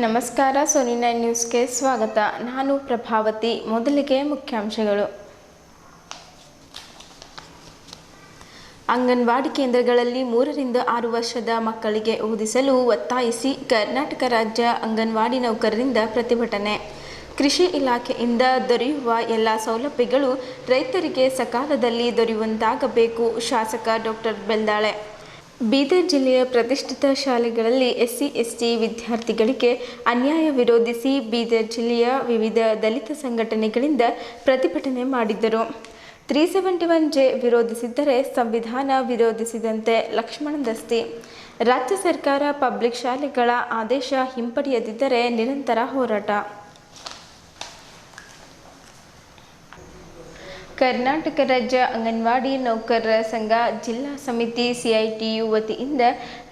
ನಮಸ್ಕಾರ. ಸೋನಿ 9 ನ್ಯೂಸ್ಗೆ ಸ್ವಾಗತ. ನಾನು ಪ್ರಭಾವತಿ. ಮೊದಲಿಗೆ ಮುಖ್ಯಾಂಶಗಳು. ಅಂಗನವಾಡಿ ಕೇಂದ್ರಗಳಲ್ಲಿ 3 ರಿಂದ 6 ವರ್ಷದ ಮಕ್ಕಳಿಗೆ ಓದಿಸಲು ಒತ್ತಾಯಿಸಿ ಕರ್ನಾಟಕ ರಾಜ್ಯ ಅಂಗನವಾಡಿ ನೌಕರರಿಂದ ಪ್ರತಿಭಟನೆ. ಕೃಷಿ ಇಲಾಖೆಯಿಂದ ದೊರೆಯುವ ಎಲ್ಲ ಸೌಲಭ್ಯಗಳು ರೈತರಿಗೆ ಸಕಾಲದಲ್ಲಿ ದೊರೆಯುವಂತಾಗಬೇಕು. ಶಾಸಕ ಡಾಕ್ಟರ್ ಬೆಲ್ದಾಳೆ. ಬೀದರ್ ಜಿಲ್ಲೆಯ ಪ್ರತಿಷ್ಠಿತ ಶಾಲೆಗಳಲ್ಲಿ SC/ST ವಿದ್ಯಾರ್ಥಿಗಳಿಗೆ ಅನ್ಯಾಯ ವಿರೋಧಿಸಿ ಬೀದರ್ ಜಿಲ್ಲೆಯ ವಿವಿಧ ದಲಿತ ಸಂಘಟನೆಗಳಿಂದ ಪ್ರತಿಭಟನೆ ಮಾಡಿದ್ದರು. 371J ವಿರೋಧಿಸಿದ್ದರೆ ಸಂವಿಧಾನ ವಿರೋಧಿಸಿದಂತೆ ಲಕ್ಷ್ಮಣ ದಸ್ತಿ. ರಾಜ್ಯ ಸರ್ಕಾರ ಪಬ್ಲಿಕ್ ಶಾಲೆಗಳ ಆದೇಶ ಹಿಂಪಡೆಯದಿದ್ದರೆ ನಿರಂತರ ಹೋರಾಟ. ಕರ್ನಾಟಕ ರಾಜ್ಯ ಅಂಗನವಾಡಿ ನೌಕರರ ಸಂಘ ಜಿಲ್ಲಾ ಸಮಿತಿ CITU ವತಿಯಿಂದ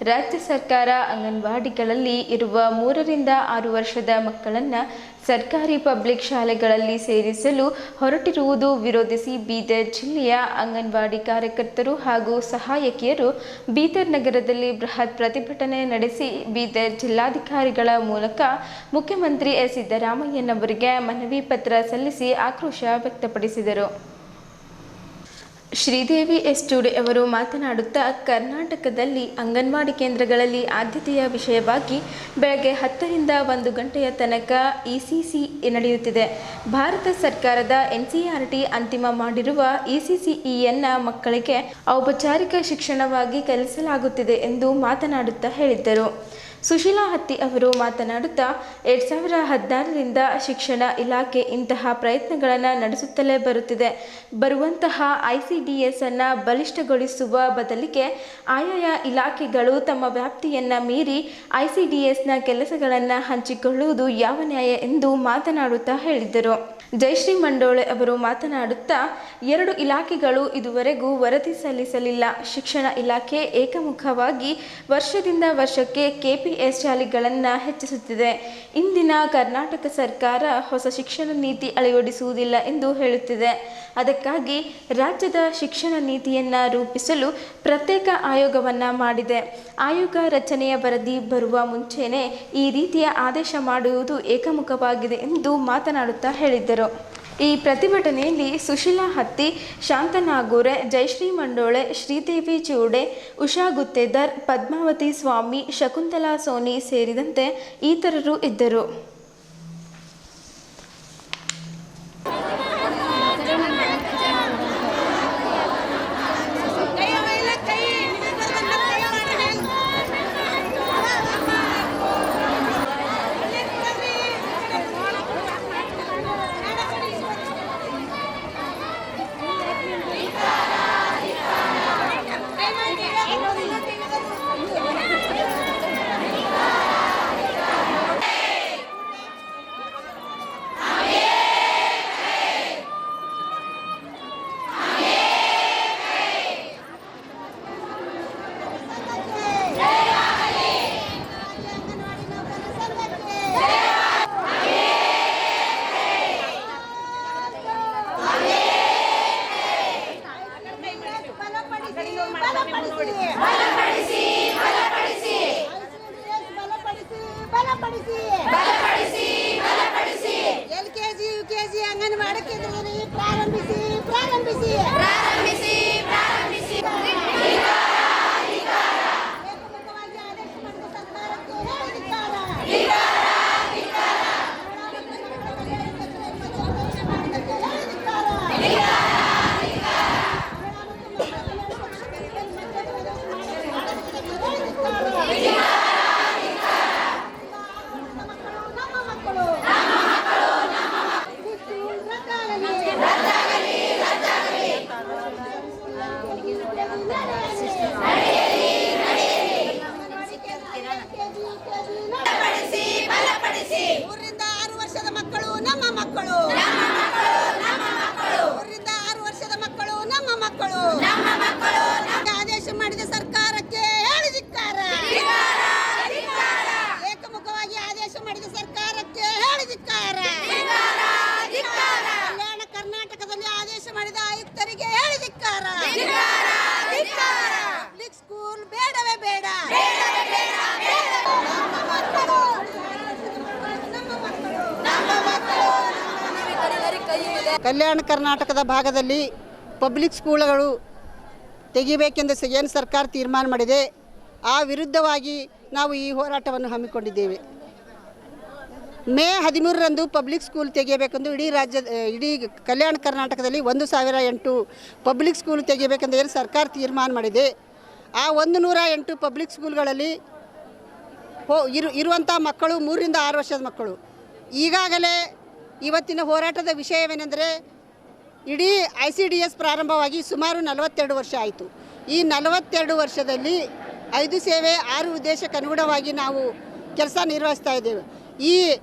ರಾಜ್ಯ ಸರ್ಕಾರ ಅಂಗನವಾಡಿಗಳಲ್ಲಿ ಇರುವ 3 ರಿಂದ 6 ವರ್ಷದ ಮಕ್ಕಳನ್ನು ಸರ್ಕಾರಿ ಪಬ್ಲಿಕ್ ಶಾಲೆಗಳಲ್ಲಿ ಸೇರಿಸಲು ಹೊರಟಿರುವುದು ವಿರೋಧಿಸಿ ಬೀದರ್ ಜಿಲ್ಲೆಯ ಅಂಗನವಾಡಿ ಕಾರ್ಯಕರ್ತರು ಹಾಗೂ ಸಹಾಯಕಿಯರು ಬೀದರ್ ನಗರದಲ್ಲಿ ಬೃಹತ್ ಪ್ರತಿಭಟನೆ ನಡೆಸಿ ಬೀದರ್ ಜಿಲ್ಲಾಧಿಕಾರಿಗಳ ಮೂಲಕ ಮುಖ್ಯಮಂತ್ರಿ ಸಿದ್ದರಾಮಯ್ಯನವರಿಗೆ ಮನವಿ ಪತ್ರ ಸಲ್ಲಿಸಿ ಆಕ್ರೋಶ ವ್ಯಕ್ತಪಡಿಸಿದರು. ಶ್ರೀದೇವಿ ಎಸ್.ಚೂಡೆ ಅವರು ಮಾತನಾಡುತ್ತಾ, ಕರ್ನಾಟಕದಲ್ಲಿ ಅಂಗನವಾಡಿ ಕೇಂದ್ರಗಳಲ್ಲಿ ಆದ್ಯತೆಯ ವಿಷಯವಾಗಿ ಬೆಳಗ್ಗೆ 10 ರಿಂದ 1 ಗಂಟೆಯ ತನಕ ECC ನಡೆಯುತ್ತಿದೆ. ಭಾರತ ಸರ್ಕಾರದ NCERT ಅಂತಿಮ ಮಾಡಿರುವ ECCEಯನ್ನು ಮಕ್ಕಳಿಗೆ ಔಪಚಾರಿಕ ಶಿಕ್ಷಣವಾಗಿ ಕಲಿಸಲಾಗುತ್ತಿದೆ ಎಂದು ಮಾತನಾಡುತ್ತಾ ಹೇಳಿದ್ದರು. ಸುಶೀಲಾ ಹತ್ತಿ ಅವರು ಮಾತನಾಡುತ್ತಾ, 2016ರಿಂದ ಶಿಕ್ಷಣ ಇಲಾಖೆ ಇಂತಹ ಪ್ರಯತ್ನಗಳನ್ನು ನಡೆಸುತ್ತಲೇ ಬರುತ್ತಿದೆ. ಬರುವಂತಹ ICDS ಅನ್ನು ಬಲಿಷ್ಠಗೊಳಿಸುವ ಬದಲಿಗೆ ಆಯಾ ಇಲಾಖೆಗಳು ತಮ್ಮ ವ್ಯಾಪ್ತಿಯನ್ನು ಮೀರಿ ICDSನ ಕೆಲಸಗಳನ್ನು ಹಂಚಿಕೊಳ್ಳುವುದು ಯಾವ ನ್ಯಾಯ ಎಂದು ಮಾತನಾಡುತ್ತಾ ಹೇಳಿದರು. ಜಯಶ್ರೀ ಮಂಡೋಳೆ ಅವರು ಮಾತನಾಡುತ್ತಾ, 2 ಇಲಾಖೆಗಳು ಇದುವರೆಗೂ ವರದಿ ಸಲ್ಲಿಸಲಿಲ್ಲ. ಶಿಕ್ಷಣ ಇಲಾಖೆ ಏಕಮುಖವಾಗಿ ವರ್ಷದಿಂದ ವರ್ಷಕ್ಕೆ KPS ಶಾಲೆಗಳನ್ನು ಹೆಚ್ಚಿಸುತ್ತಿದೆ. ಇಂದಿನ ಕರ್ನಾಟಕ ಸರ್ಕಾರ ಹೊಸ ಶಿಕ್ಷಣ ನೀತಿ ಅಳವಡಿಸುವುದಿಲ್ಲ ಎಂದು ಹೇಳುತ್ತಿದೆ. ಅದಕ್ಕಾಗಿ ರಾಜ್ಯದ ಶಿಕ್ಷಣ ನೀತಿಯನ್ನು ರೂಪಿಸಲು ಪ್ರತ್ಯೇಕ ಆಯೋಗವನ್ನು ಮಾಡಿದೆ. ಆಯೋಗ ರಚನೆಯ ವರದಿ ಬರುವ ಮುಂಚೆನೇ ಈ ರೀತಿಯ ಆದೇಶ ಮಾಡುವುದು ಏಕಮುಖವಾಗಿದೆ ಎಂದು ಮಾತನಾಡುತ್ತಾ ಹೇಳಿದರು. ಈ ಪ್ರತಿಭಟನೆಯಲ್ಲಿ ಸುಶೀಲಾ ಹತ್ತಿ, ಶಾಂತ ನಾಗೂರೆ, ಜಯಶ್ರೀ ಮಂಡೋಳೆ, ಶ್ರೀದೇವಿ ಚೂಡೆ, ಉಷಾ ಗುತ್ತೇದಾರ್, ಪದ್ಮಾವತಿ ಸ್ವಾಮಿ, ಶಕುಂತಲಾ ಸೋನಿ ಸೇರಿದಂತೆ ಇತರರು ಇದ್ದರು. LKG UKG ಅಂಗನವಾಡಿ ಕೇಂದ್ರದಲ್ಲಿ ಪ್ರಾರಂಭಿಸಿ ಪ್ರಾರಂಭಿಸಿ ಏಕಮುಖವಾಗಿ ಆದೇಶ ಮಾಡಿದ ಸರ್ಕಾರಕ್ಕೆ ಕಲ್ಯಾಣ ಕರ್ನಾಟಕದ ಭಾಗದಲ್ಲಿ ಪಬ್ಲಿಕ್ ಸ್ಕೂಲ್ಗಳು ತೆಗಿಬೇಕೆಂದು ಏನು ಸರ್ಕಾರ ತೀರ್ಮಾನ ಮಾಡಿದೆ, ಆ ವಿರುದ್ಧವಾಗಿ ನಾವು ಈ ಹೋರಾಟವನ್ನು ಹಮ್ಮಿಕೊಂಡಿದ್ದೇವೆ. ಮೇ 13ರಂದು ಪಬ್ಲಿಕ್ ಸ್ಕೂಲ್ ತೆಗೆಯಬೇಕೆಂದು ಇಡೀ ಕಲ್ಯಾಣ ಕರ್ನಾಟಕದಲ್ಲಿ 1008 ಪಬ್ಲಿಕ್ ಸ್ಕೂಲ್ ತೆಗೆಯಬೇಕೆಂದು ಏನು ಸರ್ಕಾರ ತೀರ್ಮಾನ ಮಾಡಿದೆ, ಆ 108 ಪಬ್ಲಿಕ್ ಸ್ಕೂಲ್ಗಳಲ್ಲಿ ಇರುವಂಥ ಮಕ್ಕಳು 3 ರಿಂದ 6 ವರ್ಷದ ಮಕ್ಕಳು. ಈಗಾಗಲೇ ಇವತ್ತಿನ ಹೋರಾಟದ ವಿಷಯವೇನೆಂದರೆ, ಇಡೀ ICDS ಪ್ರಾರಂಭವಾಗಿ ಸುಮಾರು 42 ವರ್ಷ ಆಯಿತು. ಈ 42 ವರ್ಷದಲ್ಲಿ 5 ಸೇವೆ 6 ಉದ್ದೇಶಕ್ಕೆ ಅನುಗುಣವಾಗಿ ನಾವು ಕೆಲಸ ನಿರ್ವಹಿಸ್ತಾ ಇದ್ದೇವೆ. ಈ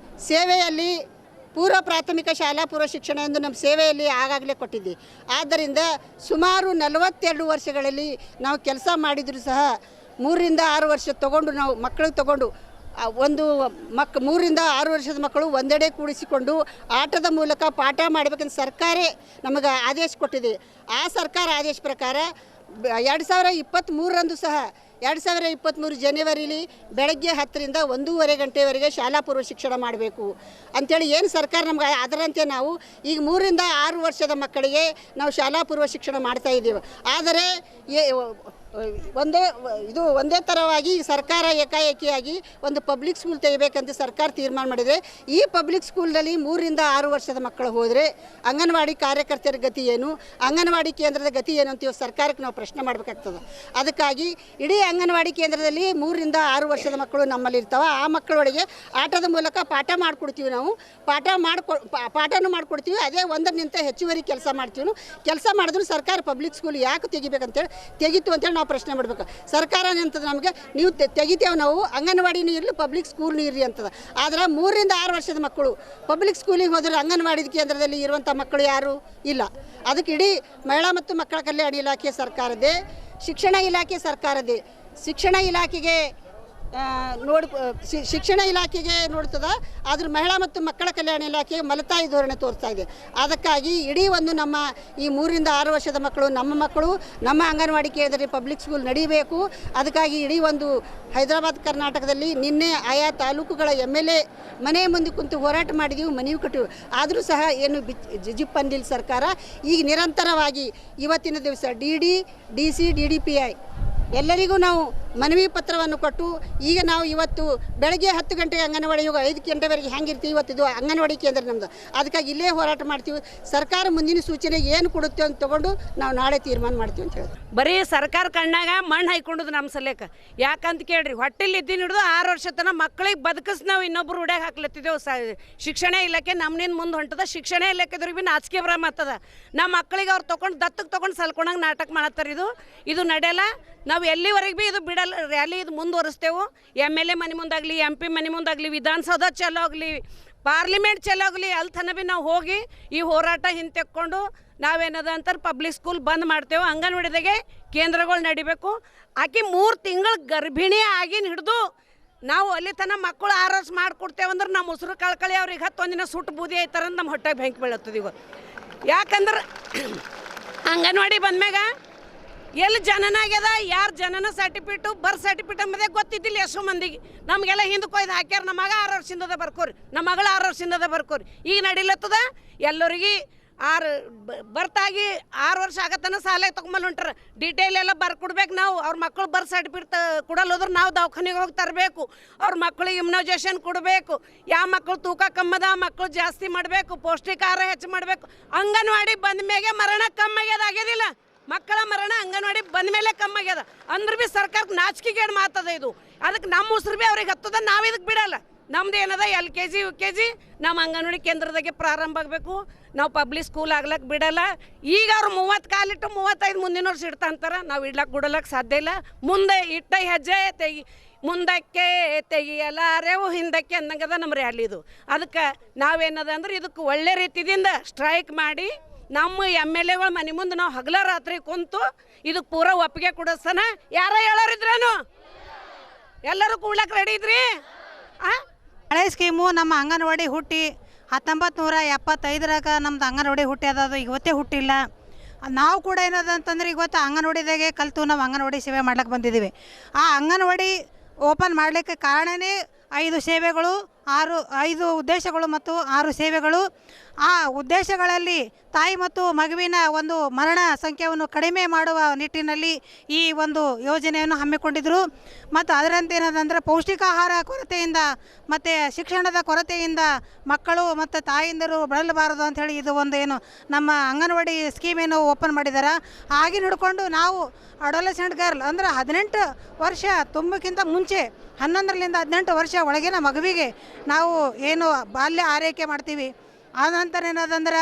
ಸೇವೆಯಲ್ಲಿ ಪೂರ್ವ ಪ್ರಾಥಮಿಕ ಶಾಲಾ ಪೂರ್ವ ಶಿಕ್ಷಣ ಎಂದು ನಮ್ಮ ಸೇವೆಯಲ್ಲಿ ಆಗಾಗಲೇ ಕೊಟ್ಟಿದ್ದೆ. ಆದ್ದರಿಂದ ಸುಮಾರು 42 ವರ್ಷಗಳಲ್ಲಿ ನಾವು ಕೆಲಸ ಮಾಡಿದರೂ ಸಹ 3 ರಿಂದ 6 ವರ್ಷ ತೊಗೊಂಡು ನಾವು ಮಕ್ಕಳಿಗೆ ತೊಗೊಂಡು 3 ರಿಂದ 6 ವರ್ಷದ ಮಕ್ಕಳು ಒಂದೆಡೆ ಕೂಡಿಸಿಕೊಂಡು ಆಟದ ಮೂಲಕ ಪಾಠ ಮಾಡಬೇಕಂತ ಸರ್ಕಾರ ನಮಗೆ ಆದೇಶ ಕೊಟ್ಟಿದೆ. ಆ ಸರ್ಕಾರ ಆದೇಶ ಪ್ರಕಾರ 2023ರಂದು ಸಹ 2023 ಜನವರಿಲಿ ಬೆಳಗ್ಗೆ 10 ರಿಂದ 1:30 ಗಂಟೆವರೆಗೆ ಶಾಲಾ ಪೂರ್ವ ಶಿಕ್ಷಣ ಮಾಡಬೇಕು ಅಂಥೇಳಿ ಏನು ಸರ್ಕಾರ ನಮ್ಗೆ ಅದರಂತೆ ನಾವು ಈಗ 3 ರಿಂದ 6 ವರ್ಷದ ಮಕ್ಕಳಿಗೆ ನಾವು ಶಾಲಾ ಪೂರ್ವ ಶಿಕ್ಷಣ ಮಾಡ್ತಾ ಇದ್ದೇವೆ. ಆದರೆ ಒಂದೇ ಥರವಾಗಿ ಸರ್ಕಾರ ಏಕಾಏಕಿಯಾಗಿ ಒಂದು ಪಬ್ಲಿಕ್ ಸ್ಕೂಲ್ ತೆಗಿಬೇಕಂತ ಸರ್ಕಾರ ತೀರ್ಮಾನ ಮಾಡಿದರೆ, ಈ ಪಬ್ಲಿಕ್ ಸ್ಕೂಲ್ನಲ್ಲಿ 3 ರಿಂದ 6 ವರ್ಷದ ಮಕ್ಕಳು ಹೋದರೆ ಅಂಗನವಾಡಿ ಕಾರ್ಯಕರ್ತರ ಗತಿ ಏನು, ಅಂಗನವಾಡಿ ಕೇಂದ್ರದ ಗತಿ ಏನು ಅಂತ ಸರ್ಕಾರಕ್ಕೆ ನಾವು ಪ್ರಶ್ನೆ ಮಾಡಬೇಕಾಗ್ತದೆ. ಅದಕ್ಕಾಗಿ ಇಡೀ ಅಂಗನವಾಡಿ ಕೇಂದ್ರದಲ್ಲಿ 3 ರಿಂದ 6 ವರ್ಷದ ಮಕ್ಕಳು ನಮ್ಮಲ್ಲಿ ಇರ್ತಾವೆ. ಆ ಮಕ್ಕಳೊಳಗೆ ಆಟದ ಮೂಲಕ ಪಾಠ ಮಾಡಿಕೊಡ್ತೀವಿ. ನಾವು ಪಾಠನೂ ಮಾಡಿಕೊಡ್ತೀವಿ. ಅದೇ ಒಂದರಿಂದ ಹೆಚ್ಚುವರಿ ಕೆಲಸ ಮಾಡ್ತೀವಿ. ಕೆಲಸ ಮಾಡಿದ್ರು ಸರ್ಕಾರ ಪಬ್ಲಿಕ್ ಸ್ಕೂಲ್ ಯಾಕೆ ತೆಗಿಬೇಕಂತೇಳಿ ತೆಗಿತು ಅಂತೇಳಿ ನಾವು ಪ್ರಶ್ನೆ ಮಾಡಬೇಕು. ಸರ್ಕಾರ ಅಂತಂದ್ರೆ ನಮಗೆ ನೀವು ತೆಗಿತೇವೆ, ನಾವು ಅಂಗನವಾಡಿನೂ ಇರಲಿ ಪಬ್ಲಿಕ್ ಸ್ಕೂಲ್ನೂ ಇರಲಿ ಅಂತದ. ಆದರೆ 3 ರಿಂದ 6 ವರ್ಷದ ಮಕ್ಕಳು ಪಬ್ಲಿಕ್ ಸ್ಕೂಲಿಗೆ ಹೋದರೆ ಅಂಗನವಾಡಿ ಕೇಂದ್ರದಲ್ಲಿ ಇರುವಂಥ ಮಕ್ಕಳು ಯಾರೂ ಇಲ್ಲ. ಅದಕ್ಕೆ ಇಡೀ ಮಹಿಳಾ ಮತ್ತು ಮಕ್ಕಳ ಕಲ್ಯಾಣ ಇಲಾಖೆ ಸರ್ಕಾರದೇ, ಶಿಕ್ಷಣ ಇಲಾಖೆ ಸರ್ಕಾರದೇ. ಶಿಕ್ಷಣ ಇಲಾಖೆಗೆ ನೋಡ್ತದೆ, ಆದ್ರೆ ಮಹಿಳಾ ಮತ್ತು ಮಕ್ಕಳ ಕಲ್ಯಾಣ ಇಲಾಖೆಗೆ ಮಲತಾಯಿ ಧೋರಣೆ ತೋರಿಸ್ತಾ ಇದೆ. ಅದಕ್ಕಾಗಿ ಇಡೀ ನಮ್ಮ ಈ 3 ರಿಂದ 6 ವರ್ಷದ ಮಕ್ಕಳು ನಮ್ಮ ಅಂಗನವಾಡಿ ಕೇಂದ್ರದಲ್ಲಿ ಪಬ್ಲಿಕ್ ಸ್ಕೂಲ್ ನಡೀಬೇಕು. ಅದಕ್ಕಾಗಿ ಇಡೀ ಹೈದರಾಬಾದ್ ಕರ್ನಾಟಕದಲ್ಲಿ ನಿನ್ನೆ ಆಯಾ ತಾಲೂಕುಗಳ MLA ಮನೆ ಮುಂದೆ ಕುಂತು ಹೋರಾಟ ಮಾಡಿದೀವಿ, ಮನವಿ ಕೊಟ್ಟಿವಿ. ಆದರೂ ಸಹ ಏನು ಜಿಪ್ಪಂದಿಲ್ಲ ಸರ್ಕಾರ. ಈಗ ನಿರಂತರವಾಗಿ ಇವತ್ತಿನ ದಿವಸ DD, DC, DDPI ಎಲ್ಲರಿಗೂ ನಾವು ಮನವಿ ಪತ್ರವನ್ನು ಕೊಟ್ಟು ಈಗ ನಾವು ಇವತ್ತು ಬೆಳಗ್ಗೆ 10 ಗಂಟೆಗೆ ಅಂಗನವಾಡಿ 5 ಗಂಟೆವರೆಗೆ ಹೆಂಗಿರ್ತೀವಿ, ಇವತ್ತಿದು ಅಂಗನವಾಡಿ ಕೇಂದ್ರ ನಮ್ಮದು. ಅದಕ್ಕಾಗಿ ಇಲ್ಲೇ ಹೋರಾಟ ಮಾಡ್ತೀವಿ. ಸರ್ಕಾರ ಮುಂದಿನ ಸೂಚನೆ ಏನು ಕೊಡುತ್ತೆ ಅಂತ ತೊಗೊಂಡು ನಾವು ನಾಳೆ ತೀರ್ಮಾನ ಮಾಡ್ತೀವಿ ಅಂತ ಹೇಳಿದ್ರು. ಬರೀ ಸರ್ಕಾರ ಕಣ್ಣಾಗ ಮಣ್ಣು ಹಾಯ್ಕೊಂಡದು ನಮ್ಮ ಸಲೇಕ. ಯಾಕಂತ ಕೇಳ್ರಿ, ಹೊಟ್ಟೆಲಿ ಇದ್ದೀನಿ ಹಿಡಿದು 6 ವರ್ಷ ತನಕ ಮಕ್ಕಳಿಗೆ ಬದುಕಿಸ್ ನಾವು ಇನ್ನೊಬ್ರು ಹುಡ್ಯಾಗ ಹಾಕ್ಲತ್ತಿದ್ದೆವು. ಶಿಕ್ಷಣ ಇಲಾಖೆ ನಮ್ಮನಿಂದ ಮುಂದೆ ಹೊಂಟದ. ಶಿಕ್ಷಣ ಇಲಾಖೆದವ್ರಿಗೆ ಭೀ ನಾಚಿಕೆ ಭ್ರಮ ಆಗ್ತದ. ನಮ್ಮ ಮಕ್ಕಳಿಗೆ ಅವ್ರು ದತ್ತಕ್ಕೆ ಸಲ್ಕೊಂಡಂಗೆ ನಾಟಕ ಮಾಡತ್ತಾರೆ. ಇದು ನಡೆಯಲ್ಲ. ನಾವು ಎಲ್ಲಿವರೆಗೆ ಭೀ ಇದು ಬಿಡಲ್ಲ. ರ್ಯಾಲಿ ಇದು ಮುಂದುವರಿಸ್ತೇವೆ. MLA ಮನೆ ಮುಂದಾಗಲಿ, MP ಮನೆ ಮುಂದಾಗಲಿ, ವಿಧಾನಸೌಧ ಚಲೋ ಆಗಲಿ, ಪಾರ್ಲಿಮೆಂಟ್ ಚಲೋ ಆಗಲಿ, ಅಲ್ಲಿ ತನಕ ಭೀ ನಾವು ಹೋಗಿ ಈ ಹೋರಾಟ ಹಿಂತೆಕ್ಕೊಂಡು ನಾವೇನದ ಅಂತಾರೆ ಪಬ್ಲಿಕ್ ಸ್ಕೂಲ್ ಬಂದ್ ಮಾಡ್ತೇವೆ. ಅಂಗನವಾಡಿದಾಗೆ ಕೇಂದ್ರಗಳು ನಡಿಬೇಕು. ಆಕೆ 3 ತಿಂಗಳು ಗರ್ಭಿಣಿ ಆಗಿನ ಹಿಡಿದು ನಾವು ಅಲ್ಲಿ ತನಕ ಮಕ್ಕಳು 6 ವರ್ಷ ಮಾಡಿಕೊಡ್ತೇವೆ ಅಂದ್ರೆ ನಮ್ಮ ಉಸಿರು ಕಳ್ಕಳಿ ಅವ್ರಿಗೆ 10 ದಿನ ಸುಟ್ಟು ಬೂದಿ ಆಯ್ತಾರಂತ ನಮ್ಮ ಹೊಟ್ಟೆಗೆ ಬೆಂಕಿ ಬೀಳತ್ತದ. ಈಗ ಯಾಕಂದ್ರೆ ಅಂಗನವಾಡಿ ಬಂದ್ಮ್ಯಾಗ ಎಲ್ಲಿ ಜನನ ಆಗ್ಯದ, ಯಾರು ಜನನ ಸರ್ಟಿಫಿಕೇಟು ಬರ್ತ್ ಸರ್ಟಿಫಿಕೇಟ್ ಅಂಬದೇ ಗೊತ್ತಿದ್ದಿಲ್ಲ ಎಷ್ಟು ಮಂದಿಗೆ. ನಮಗೆಲ್ಲ ಹಿಂದೆ ಕೊಯ್ದು ಹಾಕ್ಯಾರ. ನಮ್ಮ ಮಗ 6 ವರ್ಷದಿಂದ ಬರ್ಕೋರಿ, ನಮ್ಮ ಮಗಳು 6 ವರ್ಷದಿಂದ ಬರ್ಕೋರಿ. ಈಗ ನಡಿಲತ್ತದ ಎಲ್ಲರಿಗೆ ಬರ್ತಾಗಿ 6 ವರ್ಷ ಆಗತ್ತನ ಸಾಲ ತೊಗೊಂಬಲ್ಲಿ ಹೊಂಟಾರ. ಡೀಟೇಲ್ ಎಲ್ಲ ಬರ್ಕೊಡ್ಬೇಕು ನಾವು. ಅವ್ರ ಮಕ್ಕಳು ಬರ್ತ್ ಸರ್ಟಿಫಿಕೇಟ್ ಕೊಡಲ್ಲ ಹೋದ್ರೆ ನಾವು ದವಾಖಾನೆಗೆ ಹೋಗಿ ತರಬೇಕು. ಅವ್ರ ಮಕ್ಕಳಿಗೆ ಇಮ್ಯುನೈಜೇಷನ್ ಕೊಡಬೇಕು. ಯಾವ ಮಕ್ಕಳು ತೂಕ ಕಮ್ಮದ ಮಕ್ಕಳು ಜಾಸ್ತಿ ಮಾಡಬೇಕು, ಪೌಷ್ಟಿಕ ಆಹಾರ ಹೆಚ್ಚು ಮಾಡಬೇಕು. ಅಂಗನವಾಡಿ ಬಂದ ಮೇಲೆ ಮರಣ ಕಮ್ಮಾಗ್ಯದ, ಆಗ್ಯದಿಲ್ಲ. ಮಕ್ಕಳ ಮರಣ ಅಂಗನವಾಡಿ ಬಂದ ಮೇಲೆ ಕಮ್ಮಾಗ್ಯದ ಅಂದ್ರೆ ಭೀ ಸರ್ಕಾರಕ್ಕೆ ನಾಚಿಕೆಗೇಡು ಮಾತದ ಇದು. ಅದಕ್ಕೆ ನಮ್ಮ ಉಸಿರು ಭೀ ಅವ್ರಿಗೆ ಹತ್ತದ. ನಾವು ಇದಕ್ಕೆ ಬಿಡಲ್ಲ. ನಮ್ದು ಏನದ LKG UKG ನಮ್ಮ ಅಂಗನವಾಡಿ ಕೇಂದ್ರದಾಗೆ ಪ್ರಾರಂಭ ಆಗಬೇಕು. ನಾವು ಪಬ್ಲಿಕ್ ಸ್ಕೂಲ್ ಆಗ್ಲಕ್ಕೆ ಬಿಡಲ್ಲ. ಈಗ ಅವ್ರು 30 ಕಾಲಿಟ್ಟು 35 ಮುಂದಿನ ವರ್ಷ ಇಡ್ತಾ ಅಂತಾರೆ. ನಾವು ಇಡ್ಲಕ್ಕೆ ಬಿಡೋಲ್ಲಕ್ಕೆ ಸಾಧ್ಯ ಇಲ್ಲ. ಮುಂದೆ ಇಟ್ಟ ಹೆಜ್ಜೆ ಮುಂದಕ್ಕೆ ತೆಗಿಯಲಾರೆವು ಹಿಂದಕ್ಕೆ ಅನ್ನಂಗದ ನಮ್ಮ ರ್ಯಾಲಿದು. ಅದಕ್ಕೆ ನಾವೇನದ ಅಂದ್ರೆ ಇದಕ್ಕೆ ಒಳ್ಳೆ ರೀತಿಯಿಂದ ಸ್ಟ್ರೈಕ್ ಮಾಡಿ ನಮ್ಮ MLAಗಳ ಮನೆ ಮುಂದೆ ನಾವು ಹಗಲ ರಾತ್ರಿ ಕುಂತು ಇದಕ್ಕೆ ಪೂರ ಒಪ್ಪಿಗೆ ಕೊಡಿಸ್ತಾನ. ಯಾರ ಹೇಳೋರಿದ್ರೇನು? ಎಲ್ಲರೂ ಕೂಡ್ಲಕ್ಕೆ ರೆಡಿ ಇದ್ರಿ? ಹಳೆ ಸ್ಕೀಮು ನಮ್ಮ ಅಂಗನವಾಡಿ ಹುಟ್ಟಿ 1975ರಾಗ ನಮ್ದು ಅಂಗನವಾಡಿ ಹುಟ್ಟಿ ಅದು ಇವತ್ತೇ ಹುಟ್ಟಿಲ್ಲ. ನಾವು ಕೂಡ ಏನದ ಅಂತಂದ್ರೆ ಇವತ್ತು ಅಂಗನವಾಡಿದಾಗೆ ಕಲಿತು ನಾವು ಅಂಗನವಾಡಿ ಸೇವೆ ಮಾಡ್ಲಿಕ್ಕೆ ಬಂದಿದ್ದೀವಿ. ಆ ಅಂಗನವಾಡಿ ಓಪನ್ ಮಾಡಲಿಕ್ಕೆ ಕಾರಣನೇ 5 ಸೇವೆಗಳು, 5 ಉದ್ದೇಶಗಳು ಮತ್ತು 6 ಸೇವೆಗಳು. ಆ ಉದ್ದೇಶಗಳಲ್ಲಿ ತಾಯಿ ಮತ್ತು ಮಗುವಿನ ಒಂದು ಮರಣ ಸಂಖ್ಯೆಯನ್ನು ಕಡಿಮೆ ಮಾಡುವ ನಿಟ್ಟಿನಲ್ಲಿ ಈ ಒಂದು ಯೋಜನೆಯನ್ನು ಹಮ್ಮಿಕೊಂಡಿದ್ದರು. ಮತ್ತು ಅದರಂತೆ ಏನದಂದರೆ ಪೌಷ್ಟಿಕಾಹಾರ ಕೊರತೆಯಿಂದ ಮತ್ತು ಶಿಕ್ಷಣದ ಕೊರತೆಯಿಂದ ಮಕ್ಕಳು ಮತ್ತು ತಾಯಿಂದರು ಬಳಲಬಾರದು ಅಂಥೇಳಿ ಇದು ಒಂದು ಏನು ನಮ್ಮ ಅಂಗನವಾಡಿ ಸ್ಕೀಮೇನು ಓಪನ್ ಮಾಡಿದ್ದಾರೆ. ಹಾಗೆ ಹಿಡ್ಕೊಂಡು ನಾವು ಅಡೋಲೆಸೆಂಟ್ ಗರ್ಲ್ ಅಂದರೆ 18 ವರ್ಷ ತುಂಬಕ್ಕಿಂತ ಮುಂಚೆ 11ರಿಂದ 18 ವರ್ಷ ಒಳಗಿನ ಮಗುವಿಗೆ ನಾವು ಏನು ಬಾಲ್ಯ ಆರೈಕೆ ಮಾಡ್ತೀವಿ. ಆದ ನಂತರ ಏನದಂದ್ರೆ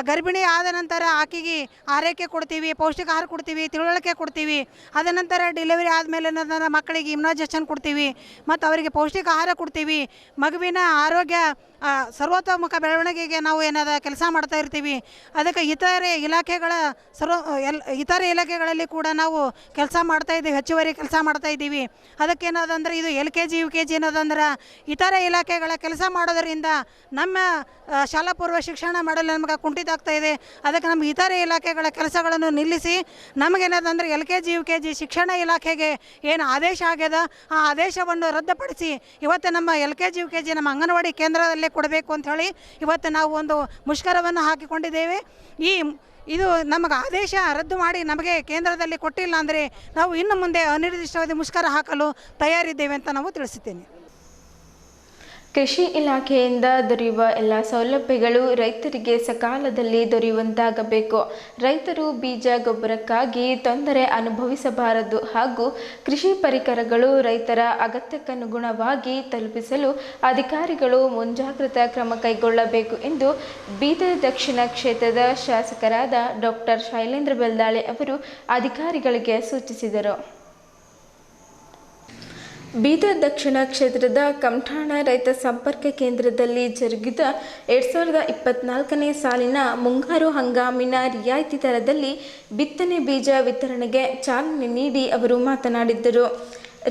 ಗರ್ಭಿಣಿ ಆದ ನಂತರ ಆಕೆಗೆ ಆರೈಕೆ ಕೊಡ್ತೀವಿ, ಪೌಷ್ಟಿಕ ಆಹಾರ ಕೊಡ್ತೀವಿ, ತಿಳುವಳಿಕೆ ಕೊಡ್ತೀವಿ. ಅದ ನಂತರ ಡೆಲಿವರಿ ಆದಮೇಲೆ ಏನದಂದ್ರೆ ಮಕ್ಕಳಿಗೆ ಇಮ್ಯುನೈಜೇಷನ್ ಕೊಡ್ತೀವಿ ಮತ್ತು ಅವರಿಗೆ ಪೌಷ್ಟಿಕ ಆಹಾರ ಕೊಡ್ತೀವಿ. ಮಗುವಿನ ಆರೋಗ್ಯ ಸರ್ವತೋಮುಖ ಬೆಳವಣಿಗೆಗೆ ನಾವು ಏನಾದ ಕೆಲಸ ಮಾಡ್ತಾ ಇರ್ತೀವಿ. ಅದಕ್ಕೆ ಇತರೆ ಇಲಾಖೆಗಳಲ್ಲಿ ಕೂಡ ನಾವು ಕೆಲಸ ಮಾಡ್ತಾಯಿದ್ದೀವಿ, ಹೆಚ್ಚುವರಿ ಕೆಲಸ ಮಾಡ್ತಾಯಿದ್ದೀವಿ. ಅದಕ್ಕೇನದಂದ್ರೆ ಇದು LKG UKG ಏನದಂದ್ರೆ ಇತರೆ ಇಲಾಖೆಗಳ ಕೆಲಸ ಮಾಡೋದರಿಂದ ನಮ್ಮ ಶಾಲಾ ಪೂರ್ವ ಶಿಕ್ಷಣ ಮಾಡಲು ನಮಗೆ ಕುಂಠಿತ ಆಗ್ತಾ ಇದೆ. ಅದಕ್ಕೆ ನಮ್ಮ ಇತರೆ ಇಲಾಖೆಗಳ ಕೆಲಸಗಳನ್ನು ನಿಲ್ಲಿಸಿ ನಮಗೇನದಂದ್ರೆ LKG UKG ಶಿಕ್ಷಣ ಇಲಾಖೆಗೆ ಏನು ಆದೇಶ ಆಗ್ಯದ ಆ ಆದೇಶವನ್ನು ರದ್ದುಪಡಿಸಿ ಇವತ್ತು ನಮ್ಮ LKG UKG ನಮ್ಮ ಅಂಗನವಾಡಿ ಕೇಂದ್ರದಲ್ಲೇ ಕೊಡಬೇಕು ಅಂಥೇಳಿ ಇವತ್ತು ನಾವು ಒಂದು ಮುಷ್ಕರವನ್ನು ಹಾಕಿಕೊಂಡಿದ್ದೇವೆ. ಇದು ನಮಗೆ ಆದೇಶ ರದ್ದು ಮಾಡಿ ನಮಗೆ ಕೇಂದ್ರದಲ್ಲಿ ಕೊಟ್ಟಿಲ್ಲ ಅಂದರೆ ನಾವು ಇನ್ನು ಮುಂದೆ ಅನಿರ್ದಿಷ್ಟಾವಧಿ ಮುಷ್ಕರ ಹಾಕಲು ತಯಾರಿದ್ದೇವೆ ಅಂತ ನಾವು ತಿಳಿಸುತ್ತೇನೆ. ಕೃಷಿ ಇಲಾಖೆಯಿಂದ ದೊರೆಯುವ ಎಲ್ಲ ಸೌಲಭ್ಯಗಳು ರೈತರಿಗೆ ಸಕಾಲದಲ್ಲಿ ದೊರೆಯುವಂತಾಗಬೇಕು. ರೈತರು ಬೀಜ ಗೊಬ್ಬರಕ್ಕಾಗಿ ತೊಂದರೆ ಅನುಭವಿಸಬಾರದು ಹಾಗೂ ಕೃಷಿ ಪರಿಕರಗಳು ರೈತರ ಅಗತ್ಯಕ್ಕನುಗುಣವಾಗಿ ತಲುಪಿಸಲು ಅಧಿಕಾರಿಗಳು ಮುಂಜಾಗ್ರತಾ ಕ್ರಮ ಕೈಗೊಳ್ಳಬೇಕು ಎಂದು ಬೀದರ್ ದಕ್ಷಿಣ ಕ್ಷೇತ್ರದ ಶಾಸಕರಾದ ಡಾಕ್ಟರ್ ಶೈಲೇಂದ್ರ ಬೆಲ್ದಾಳೆ ಅವರು ಅಧಿಕಾರಿಗಳಿಗೆ ಸೂಚಿಸಿದರು. ಬೀದರ್ ದಕ್ಷಿಣ ಕ್ಷೇತ್ರದ ಕಮಠಾಣ ರೈತ ಸಂಪರ್ಕ ಕೇಂದ್ರದಲ್ಲಿ ಜರುಗಿದ 2024ನೇ ಸಾಲಿನ ಮುಂಗಾರು ಹಂಗಾಮಿನ ರಿಯಾಯಿತಿ ದರದಲ್ಲಿ ಬಿತ್ತನೆ ಬೀಜ ವಿತರಣೆಗೆ ಚಾಲನೆ ನೀಡಿ ಅವರು ಮಾತನಾಡಿದರು.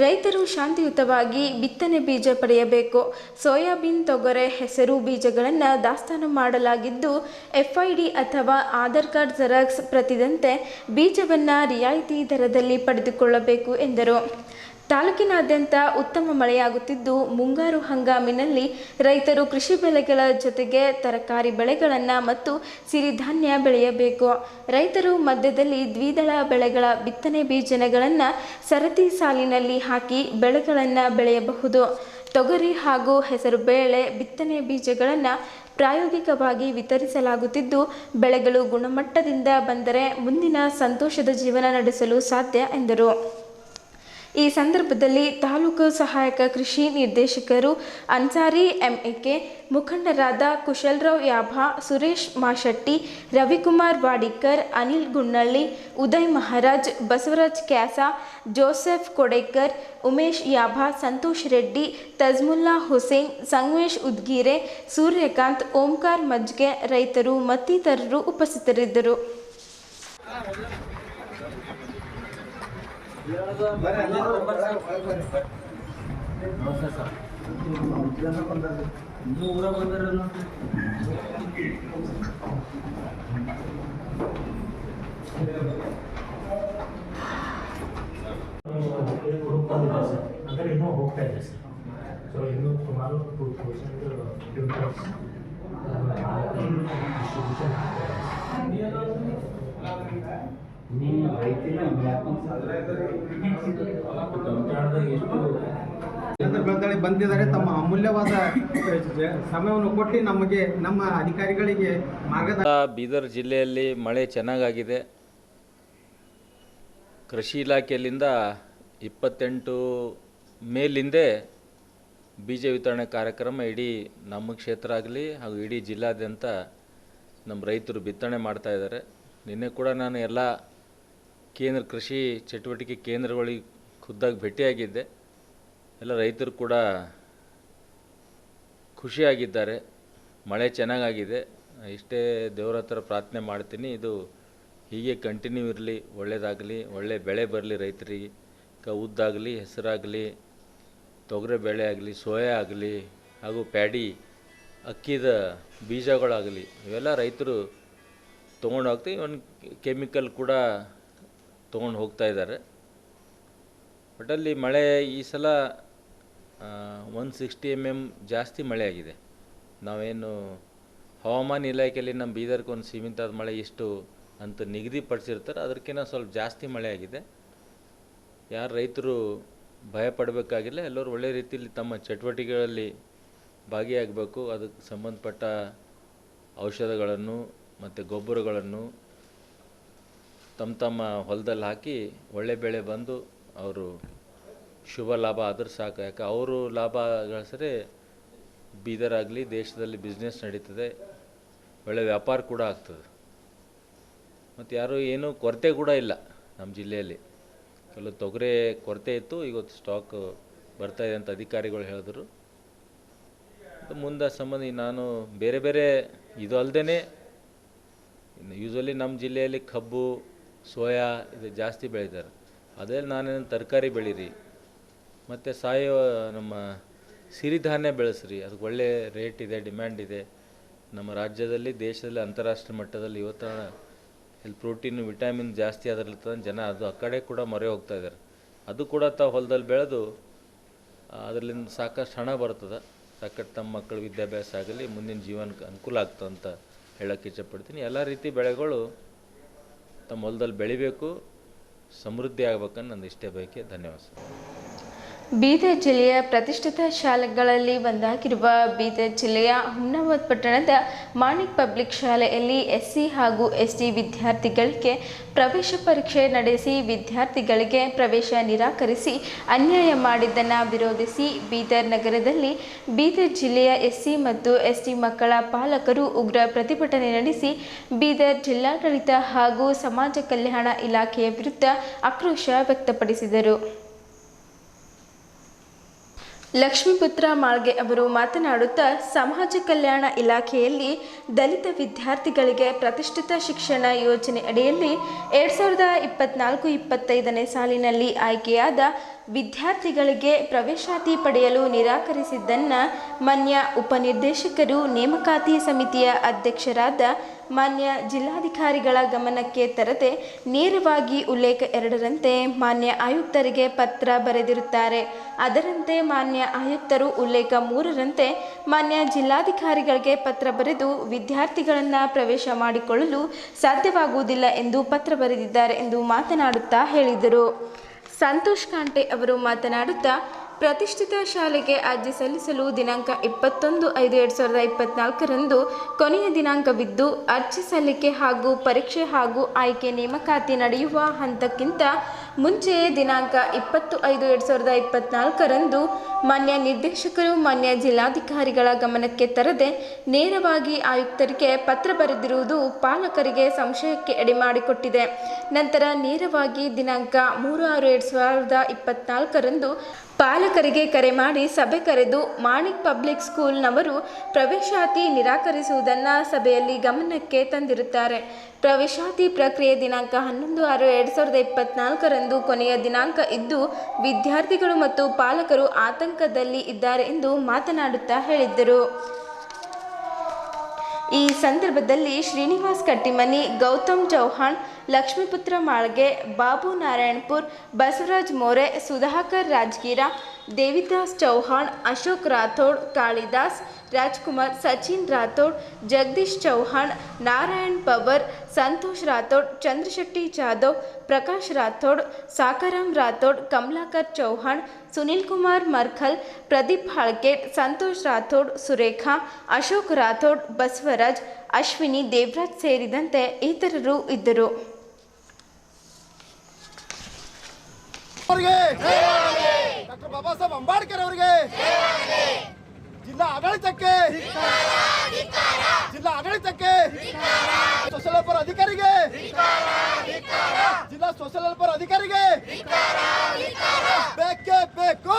ರೈತರು ಶಾಂತಿಯುತವಾಗಿ ಬಿತ್ತನೆ ಬೀಜ ಪಡೆಯಬೇಕು. ಸೋಯಾಬೀನ್, ತೊಗರೆ, ಹೆಸರು ಬೀಜಗಳನ್ನು ದಾಸ್ತಾನು ಮಾಡಲಾಗಿದ್ದು FID ಅಥವಾ ಆಧಾರ್ ಕಾರ್ಡ್ ಜೆರಾಕ್ಸ್ ಪ್ರತಿದಂತೆ ಬೀಜವನ್ನು ರಿಯಾಯಿತಿ ದರದಲ್ಲಿ ಪಡೆದುಕೊಳ್ಳಬೇಕು ಎಂದರು. ತಾಲೂಕಿನಾದ್ಯಂತ ಉತ್ತಮ ಮಳೆಯಾಗುತ್ತಿದ್ದು ಮುಂಗಾರು ಹಂಗಾಮಿನಲ್ಲಿ ರೈತರು ಕೃಷಿ ಬೆಳೆಗಳ ಜೊತೆಗೆ ತರಕಾರಿ ಬೆಳೆಗಳನ್ನು ಮತ್ತು ಸಿರಿಧಾನ್ಯ ಬೆಳೆಯಬೇಕು. ರೈತರು ಮಧ್ಯದಲ್ಲಿ ದ್ವಿದಳ ಬೆಳೆಗಳ ಬಿತ್ತನೆ ಬೀಜಗಳನ್ನು ಸರತಿ ಸಾಲಿನಲ್ಲಿ ಹಾಕಿ ಬೆಳೆಗಳನ್ನು ಬೆಳೆಯಬಹುದು. ತೊಗರಿ ಹಾಗೂ ಹೆಸರು ಬೇಳೆ ಬಿತ್ತನೆ ಬೀಜಗಳನ್ನು ಪ್ರಾಯೋಗಿಕವಾಗಿ ವಿತರಿಸಲಾಗುತ್ತಿದ್ದು ಬೆಳೆಗಳು ಗುಣಮಟ್ಟದಿಂದ ಬಂದರೆ ಮುಂದಿನ ಸಂತೋಷದ ಜೀವನ ನಡೆಸಲು ಸಾಧ್ಯ ಎಂದರು. ಈ ಸಂದರ್ಭದಲ್ಲಿ ತಾಲೂಕು ಸಹಾಯಕ ಕೃಷಿ ನಿರ್ದೇಶಕರು ಅನ್ಸಾರಿ MEK, ಮುಖಂಡರಾದ ಕುಶಲರಾವ್ ಯಾಭಾ, ಸುರೇಶ್ ಮಾಶೆಟ್ಟಿ, ರವಿಕುಮಾರ್ ವಾಡಿಕರ್, ಅನಿಲ್ ಗುನ್ನಳ್ಳಿ, ಉದಯ್ ಮಹಾರಾಜ್, ಬಸವರಾಜ್ ಕ್ಯಾಸಾ, ಜೋಸೆಫ್ ಕೊಡೇಕರ್, ಉಮೇಶ್ ಯಾಭಾ, ಸಂತೋಷ್ ರೆಡ್ಡಿ, ತಜ್ಮುಲ್ಲಾ ಹುಸೇನ್, ಸಂಗಮೇಶ್ ಉದ್ಗೀರೆ, ಸೂರ್ಯಕಾಂತ್, ಓಂಕಾರ್ ಮಜ್ಗೆ, ರೈತರು ಮತ್ತಿತರರು ಉಪಸ್ಥಿತರಿದ್ದರು. ಅಂದರೆ ಇನ್ನೂ ಹೋಗ್ತಾ ಇದೆ ಸರ್. ಸೊ ಇನ್ನೂ ಸುಮಾರು 2000 ಡಿಸ್ಟ್ರಿಬ್ಯೂಷನ್ ಬಂದಿದ್ದಾರೆ. ತಮ್ಮ ಅಮೂಲ್ಯವಾದ ಸಮಯವನ್ನು ಕೊಟ್ಟು ನಮಗೆ ನಮ್ಮ ಅಧಿಕಾರಿಗಳಿಗೆ ಬೀದರ್ ಜಿಲ್ಲೆಯಲ್ಲಿ ಮಳೆ ಚೆನ್ನಾಗಾಗಿದೆ. ಕೃಷಿ ಇಲಾಖೆಯಲ್ಲಿಂದ 28 ಮೇಲಿಂದೆ ಬೀಜ ವಿತರಣೆ ಕಾರ್ಯಕ್ರಮ ಇಡೀ ನಮ್ಮ ಕ್ಷೇತ್ರ ಆಗಲಿ ಹಾಗೂ ಇಡೀ ಜಿಲ್ಲಾದ್ಯಂತ ನಮ್ಮ ರೈತರು ಬಿತ್ತನೆ ಮಾಡ್ತಾ ಇದ್ದಾರೆ. ನಿನ್ನೆ ಕೂಡ ನಾನು ಎಲ್ಲ ಕೃಷಿ ಚಟುವಟಿಕೆ ಕೇಂದ್ರಗಳಿಗೆ ಖುದ್ದಾಗಿ ಭೇಟಿಯಾಗಿದ್ದೆ. ಎಲ್ಲ ರೈತರು ಕೂಡ ಖುಷಿಯಾಗಿದ್ದಾರೆ. ಮಳೆ ಚೆನ್ನಾಗಾಗಿದೆ. ಇಷ್ಟೇ ದೇವರ ಹತ್ರ ಪ್ರಾರ್ಥನೆ ಮಾಡ್ತೀನಿ, ಇದು ಹೀಗೆ ಕಂಟಿನ್ಯೂ ಇರಲಿ, ಒಳ್ಳೆಯದಾಗಲಿ, ಒಳ್ಳೆ ಬೆಳೆ ಬರಲಿ ರೈತರಿಗೆ. ಉದ್ದಾಗಲಿ, ಹೆಸರಾಗಲಿ, ತೊಗರೆ ಬೆಳೆ ಆಗಲಿ, ಸೋಯಾ ಆಗಲಿ ಹಾಗೂ ಪ್ಯಾಡಿ ಅಕ್ಕಿದ ಬೀಜಗಳಾಗಲಿ ಇವೆಲ್ಲ ರೈತರು ತೊಗೊಂಡು ಹೋಗ್ತೀವಿ. ಒಂದು ಕೆಮಿಕಲ್ ಕೂಡ ತೊಗೊಂಡು ಹೋಗ್ತಾ ಇದ್ದಾರೆ. ಒಟ್ಟಲ್ಲಿ ಮಳೆ ಈ ಸಲ 160 mm ಜಾಸ್ತಿ ಮಳೆ ಆಗಿದೆ. ನಾವೇನು ಹವಾಮಾನ ಇಲಾಖೆಯಲ್ಲಿ ನಮ್ಮ ಬೀದರ್ಗೆ ಒಂದು ಸೀಮಿತ ಮಳೆ ಇಷ್ಟು ಅಂತ ನಿಗದಿಪಡಿಸಿರ್ತಾರೆ, ಅದಕ್ಕಿಂತ ಸ್ವಲ್ಪ ಜಾಸ್ತಿ ಮಳೆ ಆಗಿದೆ. ಯಾರು ರೈತರು ಭಯ ಪಡಬೇಕಾಗಿಲ್ಲ, ಎಲ್ಲರೂ ಒಳ್ಳೆ ರೀತಿಯಲ್ಲಿ ತಮ್ಮ ಚಟುವಟಿಕೆಗಳಲ್ಲಿ ಭಾಗಿಯಾಗಬೇಕು. ಅದಕ್ಕೆ ಸಂಬಂಧಪಟ್ಟ ಔಷಧಗಳನ್ನು ಮತ್ತು ಗೊಬ್ಬರಗಳನ್ನು ತಮ್ಮ ಹೊಲದಲ್ಲಿ ಹಾಕಿ ಒಳ್ಳೆ ಬೆಳೆ ಬಂದು ಅವರು ಶುಭ ಲಾಭ ಆದ್ರೆ ಸಾಕು. ಯಾಕೆ ಅವರು ಲಾಭ ಗಳಿಸಿದ್ರೆ ಬೀದರಾಗಲಿ ದೇಶದಲ್ಲಿ ಬಿಸ್ನೆಸ್ ನಡೀತದೆ, ಒಳ್ಳೆ ವ್ಯಾಪಾರ ಕೂಡ ಆಗ್ತದೆ. ಮತ್ತು ಯಾರು ಏನೂ ಕೊರತೆ ಕೂಡ ಇಲ್ಲ ನಮ್ಮ ಜಿಲ್ಲೆಯಲ್ಲಿ. ಕೆಲವು ತೊಗರೆ ಕೊರತೆ ಇತ್ತು, ಇವತ್ತು ಸ್ಟಾಕ್ ಬರ್ತಾಯಿದೆ ಅಂತ ಅಧಿಕಾರಿಗಳು ಹೇಳಿದ್ರು. ಮುಂದೆ ಸಂಬಂಧಿ ನಾನು ಬೇರೆ ಬೇರೆ ಇದು ಅಲ್ಲದೇ ಯೂಶ್ವಲಿ ನಮ್ಮ ಜಿಲ್ಲೆಯಲ್ಲಿ ಕಬ್ಬು, ಸೋಯಾ ಇದು ಜಾಸ್ತಿ ಬೆಳೀತಾರೆ. ಅದೇ ನಾನೇನು ತರಕಾರಿ ಬೆಳೀರಿ ಮತ್ತು ಸಾವಯವ ನಮ್ಮ ಸಿರಿಧಾನ್ಯ ಬೆಳೆಸ್ರಿ, ಅದಕ್ಕೆ ಒಳ್ಳೆ ರೇಟ್ ಇದೆ, ಡಿಮ್ಯಾಂಡ್ ಇದೆ. ನಮ್ಮ ರಾಜ್ಯದಲ್ಲಿ ದೇಶದಲ್ಲಿ ಅಂತಾರಾಷ್ಟ್ರೀಯ ಮಟ್ಟದಲ್ಲಿ ಇವತ್ತು ಇಲ್ಲಿ ಪ್ರೋಟೀನು ವಿಟಮಿನ್ ಜಾಸ್ತಿ ಅದರಲ್ಲಿರ್ತದೆ ಜನ ಅದು ಆ ಕಡೆ ಕೂಡ ಮೊರೆ ಹೋಗ್ತಾ ಇದ್ದಾರೆ. ಅದು ಕೂಡ ತಾವು ಹೊಲದಲ್ಲಿ ಬೆಳೆದು ಅದರಿಂದ ಸಾಕಷ್ಟು ಹಣ ಬರ್ತದೆ, ಸಾಕಷ್ಟು ತಮ್ಮ ಮಕ್ಕಳ ವಿದ್ಯಾಭ್ಯಾಸ ಆಗಲಿ ಮುಂದಿನ ಜೀವನಕ್ಕೆ ಅನುಕೂಲ ಆಗ್ತದೆ ಅಂತ ಹೇಳೋಕ್ಕೆ ಇಷ್ಟಪಡ್ತೀನಿ. ಎಲ್ಲ ರೀತಿ ಬೆಳೆಗಳು ತಮ್ಮ ಹೊಲದಲ್ಲಿ ಬೆಳಿಬೇಕು, ಸಮೃದ್ಧಿ ಆಗ್ಬೇಕಂತ ನನ್ನ ಇಷ್ಟೇ ಬಯಕೆ. ಧನ್ಯವಾದ. ಬೀದರ್ ಜಿಲ್ಲೆಯ ಪ್ರತಿಷ್ಠಿತ ಶಾಲೆಗಳಲ್ಲಿ ಒಂದಾಗಿರುವ ಬೀದರ್ ಜಿಲ್ಲೆಯ ಹುಮ್ನಾಬಾದ್ ಪಟ್ಟಣದ ಮಾಣಿಕ್ ಪಬ್ಲಿಕ್ ಶಾಲೆಯಲ್ಲಿ ಎಸ್ಸಿ ಹಾಗೂ ಎಸ್ಟಿ ವಿದ್ಯಾರ್ಥಿಗಳಿಗೆ ಪ್ರವೇಶ ಪರೀಕ್ಷೆ ನಡೆಸಿ ವಿದ್ಯಾರ್ಥಿಗಳಿಗೆ ಪ್ರವೇಶ ನಿರಾಕರಿಸಿ ಅನ್ಯಾಯ ಮಾಡಿದ್ದನ್ನು ವಿರೋಧಿಸಿ ಬೀದರ್ ನಗರದಲ್ಲಿ ಬೀದರ್ ಜಿಲ್ಲೆಯ ಎಸ್ಸಿ ಮತ್ತು ಎಸ್ಟಿ ಮಕ್ಕಳ ಪಾಲಕರು ಉಗ್ರ ಪ್ರತಿಭಟನೆ ನಡೆಸಿ ಬೀದರ್ ಜಿಲ್ಲಾಡಳಿತ ಹಾಗೂ ಸಮಾಜ ಕಲ್ಯಾಣ ಇಲಾಖೆಯ ವಿರುದ್ಧ ಆಕ್ರೋಶ ವ್ಯಕ್ತಪಡಿಸಿದರು. ಲಕ್ಷ್ಮೀಪುತ್ರ ಮಾಳ್ಗೆ ಅವರು ಮಾತನಾಡುತ್ತಾ, ಸಮಾಜ ಕಲ್ಯಾಣ ಇಲಾಖೆಯಲ್ಲಿ ದಲಿತ ವಿದ್ಯಾರ್ಥಿಗಳಿಗೆ ಪ್ರತಿಷ್ಠಿತ ಶಿಕ್ಷಣ ಯೋಜನೆ ಅಡಿಯಲ್ಲಿ 2024-25ನೇ ಸಾಲಿನಲ್ಲಿ ಆಯ್ಕೆಯಾದ ವಿದ್ಯಾರ್ಥಿಗಳಿಗೆ ಪ್ರವೇಶಾತಿ ಪಡೆಯಲು ನಿರಾಕರಿಸಿದ್ದನ್ನು ಮಾನ್ಯ ಉಪನಿರ್ದೇಶಕರು ನೇಮಕಾತಿ ಸಮಿತಿಯ ಅಧ್ಯಕ್ಷರಾದ ಮಾನ್ಯ ಜಿಲ್ಲಾಧಿಕಾರಿಗಳ ಗಮನಕ್ಕೆ ತರದೆ ನೇರವಾಗಿ ಉಲ್ಲೇಖ 2ರಂತೆ ಮಾನ್ಯ ಆಯುಕ್ತರಿಗೆ ಪತ್ರ ಬರೆದಿರುತ್ತಾರೆ. ಅದರಂತೆ ಮಾನ್ಯ ಆಯುಕ್ತರು ಉಲ್ಲೇಖ 3ರಂತೆ ಮಾನ್ಯ ಜಿಲ್ಲಾಧಿಕಾರಿಗಳಿಗೆ ಪತ್ರ ಬರೆದು ವಿದ್ಯಾರ್ಥಿಗಳನ್ನು ಪ್ರವೇಶ ಮಾಡಿಕೊಳ್ಳಲು ಸಾಧ್ಯವಾಗುವುದಿಲ್ಲ ಎಂದು ಪತ್ರ ಬರೆದಿದ್ದಾರೆ ಎಂದು ಮಾತನಾಡುತ್ತಾ ಹೇಳಿದರು. ಸಂತೋಷ್ ಕಾಂಟೆ ಅವರು ಮಾತನಾಡುತ್ತಾ, ಪ್ರತಿಷ್ಠಿತ ಶಾಲೆಗೆ ಅರ್ಜಿ ಸಲ್ಲಿಸಲು ದಿನಾಂಕ 21/5/2024ರಂದು ಕೊನೆಯ ದಿನಾಂಕವಿದ್ದು, ಅರ್ಜಿ ಸಲ್ಲಿಕೆ ಹಾಗೂ ಪರೀಕ್ಷೆ ಹಾಗೂ ಆಯ್ಕೆ ನೇಮಕಾತಿ ನಡೆಯುವ ಹಂತಕ್ಕಿಂತ ಮುಂಚೆಯೇ ದಿನಾಂಕ 20/5/2024ರಂದು ಮಾನ್ಯ ನಿರ್ದೇಶಕರು ಮಾನ್ಯ ಜಿಲ್ಲಾಧಿಕಾರಿಗಳ ಗಮನಕ್ಕೆ ತರದೆ ನೇರವಾಗಿ ಆಯುಕ್ತರಿಗೆ ಪತ್ರ ಬರೆದಿರುವುದು ಪಾಲಕರಿಗೆ ಸಂಶಯಕ್ಕೆ ಎಡೆಮಾಡಿಕೊಟ್ಟಿದೆ. ನಂತರ ನೇರವಾಗಿ ದಿನಾಂಕ 3/6/2024ರಂದು ಪಾಲಕರಿಗೆ ಕರೆ ಮಾಡಿ ಸಭೆ ಕರೆದು ಮಾಣಿಕ್ ಪಬ್ಲಿಕ್ ಸ್ಕೂಲ್ನವರು ಪ್ರವೇಶಾತಿ ನಿರಾಕರಿಸುವುದನ್ನು ಸಭೆಯಲ್ಲಿ ಗಮನಕ್ಕೆ ತಂದಿರುತ್ತಾರೆ. ಪ್ರವೇಶಾತಿ ಪ್ರಕ್ರಿಯೆ ದಿನಾಂಕ 11/6/2024ರಂದು ಕೊನೆಯ ದಿನಾಂಕ ಇದ್ದು, ವಿದ್ಯಾರ್ಥಿಗಳು ಮತ್ತು ಪಾಲಕರು ಆತಂಕದಲ್ಲಿ ಇದ್ದಾರೆ ಎಂದು ಮಾತನಾಡುತ್ತಾ ಹೇಳಿದ್ದರು. ಈ ಸಂದರ್ಭದಲ್ಲಿ ಶ್ರೀನಿವಾಸ್ ಕಟ್ಟಿಮನಿ, ಗೌತಮ್ ಚೌಹಾಣ್, ಲಕ್ಷ್ಮೀಪುತ್ರ ಮಾಳ್ಗೆ, ಬಾಬು ನಾರಾಯಣಪುರ್, ಬಸವರಾಜ್ ಮೋರೆ, ಸುಧಾಕರ್ ರಾಜ್ಗೀರ, ದೇವಿದಾಸ್ ಚೌಹಾಣ್, ಅಶೋಕ್ ರಾಥೋಡ್, ಕಾಳಿದಾಸ್ ರಾಜ್ಕುಮಾರ್, ಸಚಿನ್ ರಾಥೋಡ್, ಜಗದೀಶ್ ಚೌಹಾಣ್, ನಾರಾಯಣ್ ಪವರ್, ಸಂತೋಷ್ ರಾಥೋಡ್, ಚಂದ್ರಶೆಟ್ಟಿ ಜಾಧವ್, ಪ್ರಕಾಶ್ ರಾಥೋಡ್, ಸಾಕಾರಾಮ್ ರಾಥೋಡ್, ಕಮಲಾಕರ್ ಚೌಹಾಣ್, ಸುನಿಲ್ ಕುಮಾರ್ ಮರ್ಖಲ್, ಪ್ರದೀಪ್ ಹಾಳ್ಕೇಟ್, ಸಂತೋಷ್ ರಾಥೋಡ್, ಸುರೇಖಾ, ಅಶೋಕ್ ರಾಥೋಡ್, ಬಸವರಾಜ್, ಅಶ್ವಿನಿ, ದೇವರಾಜ್ ಸೇರಿದಂತೆ ಇತರರು ಇದ್ದರು. ಡಾಕ್ಟರ್ ಬಾಬಾ ಸಾಹೇಬ್ ಅಂಬೇಡ್ಕರ್ ಅವರಿಗೆ, ಜಿಲ್ಲಾ ಆಡಳಿತಕ್ಕೆ, ಸೋಷಿಯಲ್ ವೆಲ್ಫೇರ್ ಅಧಿಕಾರಿಗೆ, ಜಿಲ್ಲಾ ಸೋಷಿಯಲ್ ವೆಲ್ಫೇರ್ ಅಧಿಕಾರಿಗೆ ಬೇಕೇ ಬೇಕು,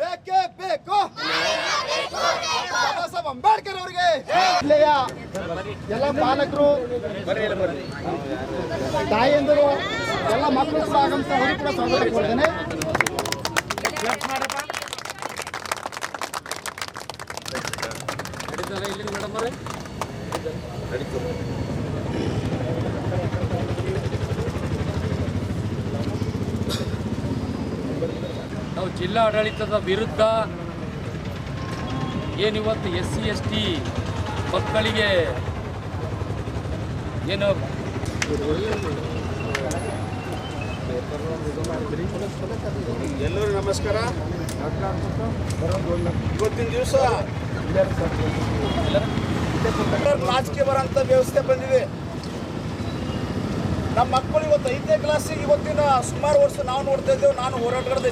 ಬೇಕೇ ಬೇಕು. ಬಾಬಾ ಸಾಹೇಬ್ ಅಂಬೇಡ್ಕರ್ ಅವರಿಗೆ ಜಿಲ್ಲೆಯ ಎಲ್ಲ ಪಾಲಕರು, ತಾಯಿಯಂದರು, ಎಲ್ಲ ಮಕ್ಕಳು ಕೂಡ ಆಗಮಿಸ್ತಾ ಅವರು ಕೂಡ ಸ್ವಾಗತ ಕೊಡ್ತೇನೆ. ನಾವು ಜಿಲ್ಲಾಡಳಿತದ ವಿರುದ್ಧ ಏನಿವತ್ತು SC ST ಮಕ್ಕಳಿಗೆ ಏನು ಎಲ್ಲರೂ ನಮಸ್ಕಾರ. ಇವತ್ತಿನ ದಿವಸ ರಾಜಕೀಯ ಬರೋಂಥ ವ್ಯವಸ್ಥೆ ಬಂದಿದೆ. ನಮ್ಮ ಮಕ್ಕಳು ಇವತ್ತು 5ನೇ ಕ್ಲಾಸಿಗೆ ಇವತ್ತಿನ ಸುಮಾರು ವರ್ಷ ನಾವು ನೋಡ್ತಾ ಇದ್ದೇವೆ. ನಾನು ಹೋರಾಟಗಾರದೆ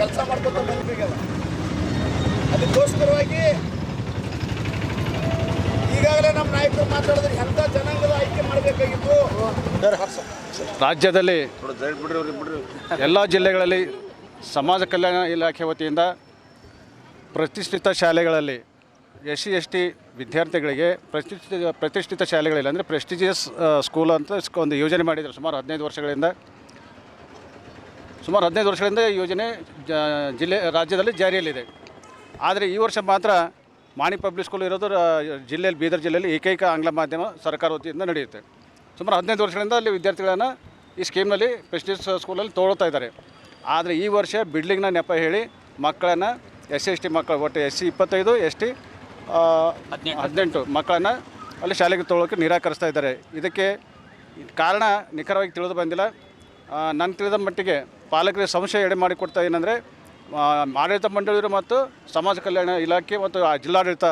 ಕೆಲಸ ಮಾಡ್ಕೊತ ಬಂದಿದ್ದೀಗಲ್ಲ. ಅದಕ್ಕೋಸ್ಕರವಾಗಿ ಈಗಾಗಲೇ ನಮ್ಮ ನಾಯಕರು ಮಾತಾಡಿದ್ರೆ ಎಂಥ ಜನಾಂಗದ ಆಯ್ಕೆ ಮಾಡಬೇಕಾಗಿತ್ತು. ರಾಜ್ಯದಲ್ಲಿ ಎಲ್ಲ ಜಿಲ್ಲೆಗಳಲ್ಲಿ ಸಮಾಜ ಕಲ್ಯಾಣ ಇಲಾಖೆ ವತಿಯಿಂದ ಪ್ರತಿಷ್ಠಿತ ಶಾಲೆಗಳಲ್ಲಿ SC/ST ವಿದ್ಯಾರ್ಥಿಗಳಿಗೆ ಪ್ರತಿಷ್ಠಿತ ಶಾಲೆಗಳಲ್ಲಿ ಅಂದರೆ ಪ್ರೆಸ್ಟಿಜಿಯಸ್ ಸ್ಕೂಲ್ ಅಂತ ಒಂದು ಯೋಜನೆ ಮಾಡಿದ್ದಾರೆ. ಸುಮಾರು 15 ವರ್ಷಗಳಿಂದ ಈ ಯೋಜನೆ ರಾಜ್ಯದಲ್ಲಿ ಜಾರಿಯಲ್ಲಿದೆ. ಆದರೆ ಈ ವರ್ಷ ಮಾತ್ರ ಮಾಣಿ ಪಬ್ಲಿಕ್ ಸ್ಕೂಲ್ ಇರೋದು ಜಿಲ್ಲೆಯಲ್ಲಿ, ಬೀದರ್ ಜಿಲ್ಲೆಯಲ್ಲಿ ಏಕೈಕ ಆಂಗ್ಲ ಮಾಧ್ಯಮ ಸರ್ಕಾರ ವತಿಯಿಂದ ನಡೆಯುತ್ತೆ. ಸುಮಾರು 15 ವರ್ಷಗಳಿಂದ ಅಲ್ಲಿ ವಿದ್ಯಾರ್ಥಿಗಳನ್ನು ಈ ಸ್ಕೀಮ್ನಲ್ಲಿ ಪ್ರೆಸ್ಟಿಜಿಯಸ್ ಸ್ಕೂಲಲ್ಲಿ ತೊಗೊಳ್ತಾ ಇದ್ದಾರೆ. ಆದರೆ ಈ ವರ್ಷ ಬಿಲ್ಡಿಂಗ್ನ ನೆಪ ಹೇಳಿ ಮಕ್ಕಳನ್ನು SC/ST ಮಕ್ಕಳು, ಒಟ್ಟು SC 25, ST 18 ಮಕ್ಕಳನ್ನು ಅಲ್ಲಿ ಶಾಲೆಗೆ ತೊಗೊಳೋಕ್ಕೆ ನಿರಾಕರಿಸ್ತಾ ಇದ್ದಾರೆ. ಇದಕ್ಕೆ ಕಾರಣ ನಿಖರವಾಗಿ ತಿಳಿದು ಬಂದಿಲ್ಲ. ನನಗೆ ತಿಳಿದ ಮಟ್ಟಿಗೆ ಪಾಲಕರಿಗೆ ಸಂಶಯ ಎಡೆ ಮಾಡಿಕೊಡ್ತಾ ಏನಂದರೆ ಆಡಳಿತ ಮಂಡಳಿಯರು ಮತ್ತು ಸಮಾಜ ಕಲ್ಯಾಣ ಇಲಾಖೆ ಮತ್ತು ಜಿಲ್ಲಾಡಳಿತ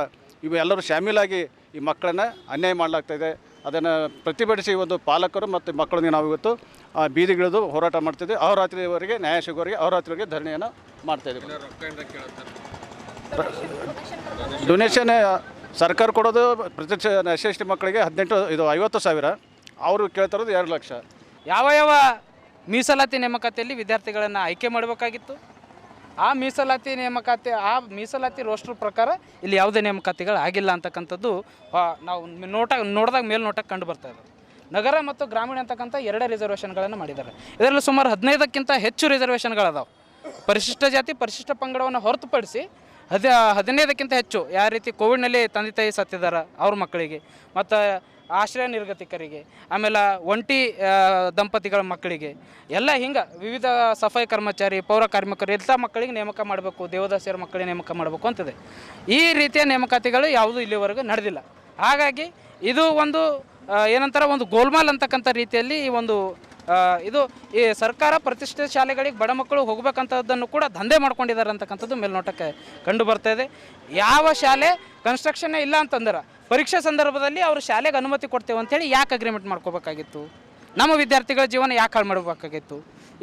ಇವು ಎಲ್ಲರೂ ಶಾಮೀಲಾಗಿ ಈ ಮಕ್ಕಳನ್ನು ಅನ್ಯಾಯ ಮಾಡಲಾಗ್ತಾಯಿದೆ. ಅದನ್ನು ಪ್ರತಿಭಟಿಸಿ ಒಂದು ಪಾಲಕರು ಮತ್ತು ಮಕ್ಕಳಿಗೆ ನಾವು ಇವತ್ತು ಬೀದಿಗಿಳಿದು ಹೋರಾಟ ಮಾಡ್ತಿದ್ವಿ. ಅಹೋರಾತ್ರಿವರೆಗೆ ನ್ಯಾಯ ಸಿಗೋವರೆಗೆ ಅಹೋರಾತ್ರಿವರೆಗೆ ಧರಣಿಯನ್ನು ಮಾಡ್ತಾಯಿದ್ದೀವಿ. ಡೊನೇಷನ್ ಸರ್ಕಾರ ಕೊಡೋದು ಪ್ರತಿ SC/ST ಮಕ್ಕಳಿಗೆ 50,000, ಅವರು ಕೇಳ್ತಾರೋದು 2 ಲಕ್ಷ. ಯಾವ ಮೀಸಲಾತಿ ನೇಮಕಾತಿಯಲ್ಲಿ ವಿದ್ಯಾರ್ಥಿಗಳನ್ನು ಆಯ್ಕೆ ಮಾಡಬೇಕಾಗಿತ್ತು, ಆ ಮೀಸಲಾತಿ ರೋಸ್ಟರ್ ಪ್ರಕಾರ ಇಲ್ಲಿ ಯಾವುದೇ ನೇಮಕಾತಿಗಳು ಆಗಿಲ್ಲ ಅಂತಕ್ಕಂಥದ್ದು ನಾವು ನೋಡಿದಾಗ ಮೇಲ್ನೋಟಕ್ಕೆ ಕಂಡು ಬರ್ತಾ ಇದೆ. ನಗರ ಮತ್ತು ಗ್ರಾಮೀಣ ಅಂತಕ್ಕಂಥ 2 ರಿಸರ್ವೇಷನ್ಗಳನ್ನು ಮಾಡಿದ್ದಾರೆ. ಇದರಲ್ಲಿ ಸುಮಾರು 15ಕ್ಕಿಂತ ಹೆಚ್ಚು ರಿಸರ್ವೇಷನ್ಗಳದಾವೆ. ಪರಿಶಿಷ್ಟ ಜಾತಿ, ಪರಿಶಿಷ್ಟ ಪಂಗಡವನ್ನು ಹೊರತುಪಡಿಸಿ 15ಕ್ಕಿಂತ ಹೆಚ್ಚು. ಯಾವ ರೀತಿ ಕೋವಿಡ್ನಲ್ಲಿ ತಂದೆ ತಾಯಿ ಸತ್ತಿದ್ದಾರೆ ಅವ್ರ ಮಕ್ಕಳಿಗೆ, ಮತ್ತು ಆಶ್ರಯ ನಿರ್ಗತಿಕರಿಗೆ, ಆಮೇಲೆ ಒಂಟಿ ದಂಪತಿಗಳ ಮಕ್ಕಳಿಗೆ ಎಲ್ಲ ಹಿಂಗೆ ವಿವಿಧ ಸಫಾಯಿ ಕರ್ಮಚಾರಿ, ಪೌರ ಕಾರ್ಮಿಕರು ಇಂಥ ಮಕ್ಕಳಿಗೆ ನೇಮಕ ಮಾಡಬೇಕು, ದೇವದಾಸಿಯರ ಮಕ್ಕಳಿಗೆ ನೇಮಕ ಮಾಡಬೇಕು ಅಂತಿದೆ. ಈ ರೀತಿಯ ನೇಮಕಾತಿಗಳು ಯಾವುದೂ ಇಲ್ಲಿವರೆಗೂ ನಡೆದಿಲ್ಲ. ಹಾಗಾಗಿ ಇದು ಒಂದು ಏನಂತಾರೆ, ಒಂದು ಗೋಲ್ಮಾಲ್ ಅಂತಕ್ಕಂಥ ರೀತಿಯಲ್ಲಿ ಇದು ಈ ಸರ್ಕಾರ ಪ್ರತಿಷ್ಠಿತ ಶಾಲೆಗಳಿಗೆ ಬಡ ಮಕ್ಕಳು ಹೋಗ್ಬೇಕಂಥದ್ದನ್ನು ಕೂಡ ದಂಧೆ ಮಾಡ್ಕೊಂಡಿದ್ದಾರೆ ಅಂತಕ್ಕಂಥದ್ದು ಮೇಲ್ನೋಟಕ್ಕೆ ಕಂಡು ಬರ್ತಾ ಇದೆ. ಯಾವ ಶಾಲೆ ಕನ್ಸ್ಟ್ರಕ್ಷನ್ನೇ ಇಲ್ಲ ಅಂತಂದ್ರೆ ಪರೀಕ್ಷೆ ಸಂದರ್ಭದಲ್ಲಿ ಅವರು ಶಾಲೆಗೆ ಅನುಮತಿ ಕೊಡ್ತೇವೆ ಅಂಥೇಳಿ ಯಾಕೆ ಅಗ್ರಿಮೆಂಟ್ ಮಾಡ್ಕೋಬೇಕಾಗಿತ್ತು? ನಮ್ಮ ವಿದ್ಯಾರ್ಥಿಗಳ ಜೀವನ ಯಾಕೆ ಹಾಳು ಮಾಡಬೇಕಾಗಿತ್ತು?